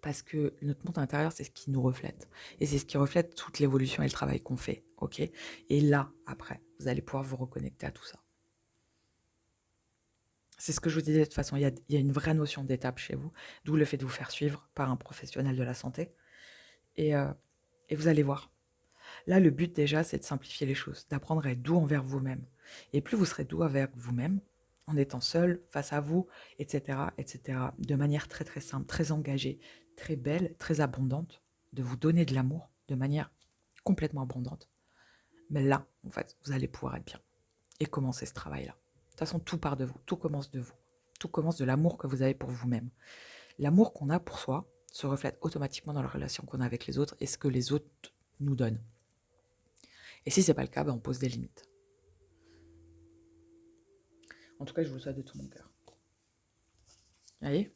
parce que notre monde intérieur, c'est ce qui nous reflète. Et c'est ce qui reflète toute l'évolution et le travail qu'on fait, ok ? Et là, après, vous allez pouvoir vous reconnecter à tout ça. C'est ce que je vous disais, de toute façon, il y a une vraie notion d'étape chez vous, d'où le fait de vous faire suivre par un professionnel de la santé. Et vous allez voir. Là, le but déjà, c'est de simplifier les choses, d'apprendre à être doux envers vous-même. Et plus vous serez doux envers vous-même, en étant seul, face à vous, etc., de manière très très simple, très engagée, très belle, très abondante, de vous donner de l'amour de manière complètement abondante. Mais là, en fait, vous allez pouvoir être bien et commencer ce travail-là. De toute façon, tout part de vous, tout commence de vous. Tout commence de l'amour que vous avez pour vous-même. L'amour qu'on a pour soi se reflète automatiquement dans la relation qu'on a avec les autres et ce que les autres nous donnent. Et si c'est pas le cas, on pose des limites. En tout cas, je vous le souhaite de tout mon cœur. Vous voyez ?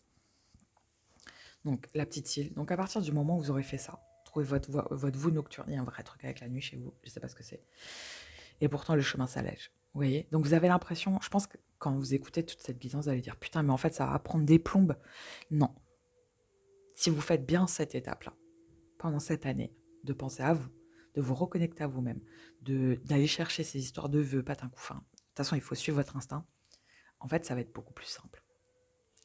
Donc, la petite île. Donc, à partir du moment où vous aurez fait ça, trouvez votre vous nocturne. Il y a un vrai truc avec la nuit chez vous. Je ne sais pas ce que c'est. Et pourtant, le chemin s'allège. Vous voyez ? Donc, vous avez l'impression, je pense que quand vous écoutez toute cette guidance, vous allez dire putain, mais en fait, ça va prendre des plombes. Non. Si vous faites bien cette étape-là, pendant cette année, de penser à vous, de vous reconnecter à vous-même, d'aller chercher ces histoires de vœux, patin couffin. De toute façon, il faut suivre votre instinct. En fait, ça va être beaucoup plus simple.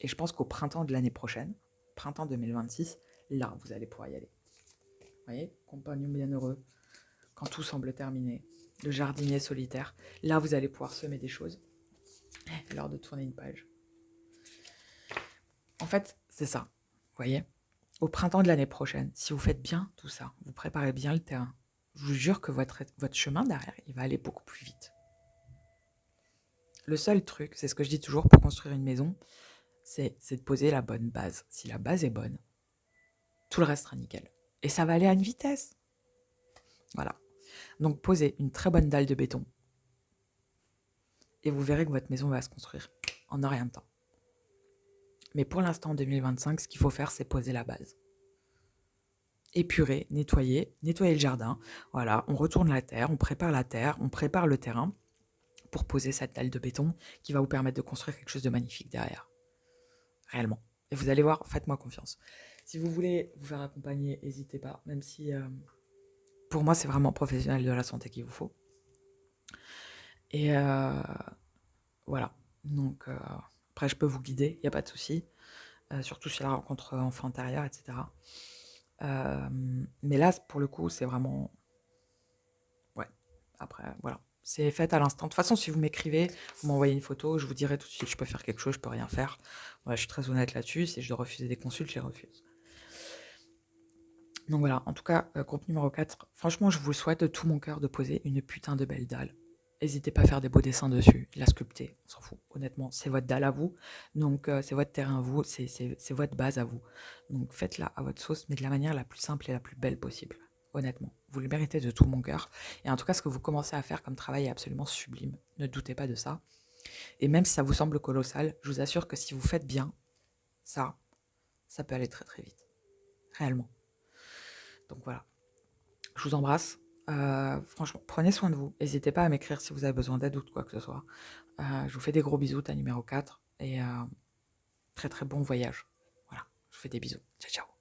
Et je pense qu'au printemps de l'année prochaine, printemps 2026, là, vous allez pouvoir y aller. Vous voyez ? Compagnon bienheureux, quand tout semble terminé, le jardinier solitaire, là, vous allez pouvoir semer des choses. L'heure de tourner une page. En fait, c'est ça. Vous voyez ? Au printemps de l'année prochaine, si vous faites bien tout ça, vous préparez bien le terrain, je vous jure que votre chemin derrière, il va aller beaucoup plus vite. Le seul truc, c'est ce que je dis toujours pour construire une maison, c'est de poser la bonne base. Si la base est bonne, tout le reste sera nickel. Et ça va aller à une vitesse. Voilà. Donc posez une très bonne dalle de béton et vous verrez que votre maison va se construire en rien de temps. Mais pour l'instant, en 2025, ce qu'il faut faire, c'est poser la base. Épurer, nettoyer le jardin. Voilà, on retourne la terre, on prépare le terrain pour poser cette dalle de béton qui va vous permettre de construire quelque chose de magnifique derrière. Réellement. Et vous allez voir, faites-moi confiance. Si vous voulez vous faire accompagner, n'hésitez pas, même si pour moi, c'est vraiment professionnel de la santé qu'il vous faut. Et voilà. Donc, après, je peux vous guider, il n'y a pas de souci. surtout si la rencontre enfant intérieur, etc. Mais là, pour le coup, c'est vraiment... Ouais, après, voilà. C'est fait à l'instant. De toute façon, si vous m'écrivez, vous m'envoyez une photo, je vous dirai tout de suite, je peux faire quelque chose, je peux rien faire. Voilà, je suis très honnête là-dessus. Si je dois refuser des consultes, je les refuse. Donc voilà, en tout cas, groupe numéro 4, franchement, je vous souhaite de tout mon cœur de poser une putain de belle dalle. N'hésitez pas à faire des beaux dessins dessus, la sculpter, on s'en fout. Honnêtement, c'est votre dalle à vous, donc c'est votre terrain à vous, c'est votre base à vous. Donc faites-la à votre sauce, mais de la manière la plus simple et la plus belle possible. Honnêtement, vous le méritez de tout mon cœur. Et en tout cas, ce que vous commencez à faire comme travail est absolument sublime. Ne doutez pas de ça. Et même si ça vous semble colossal, je vous assure que si vous faites bien, ça peut aller très très vite. Réellement. Donc voilà. Je vous embrasse. Franchement, prenez soin de vous. N'hésitez pas à m'écrire si vous avez besoin d'aide ou de quoi que ce soit. Je vous fais des gros bisous, ta numéro 4. Et très très bon voyage. Voilà, je vous fais des bisous. Ciao, ciao.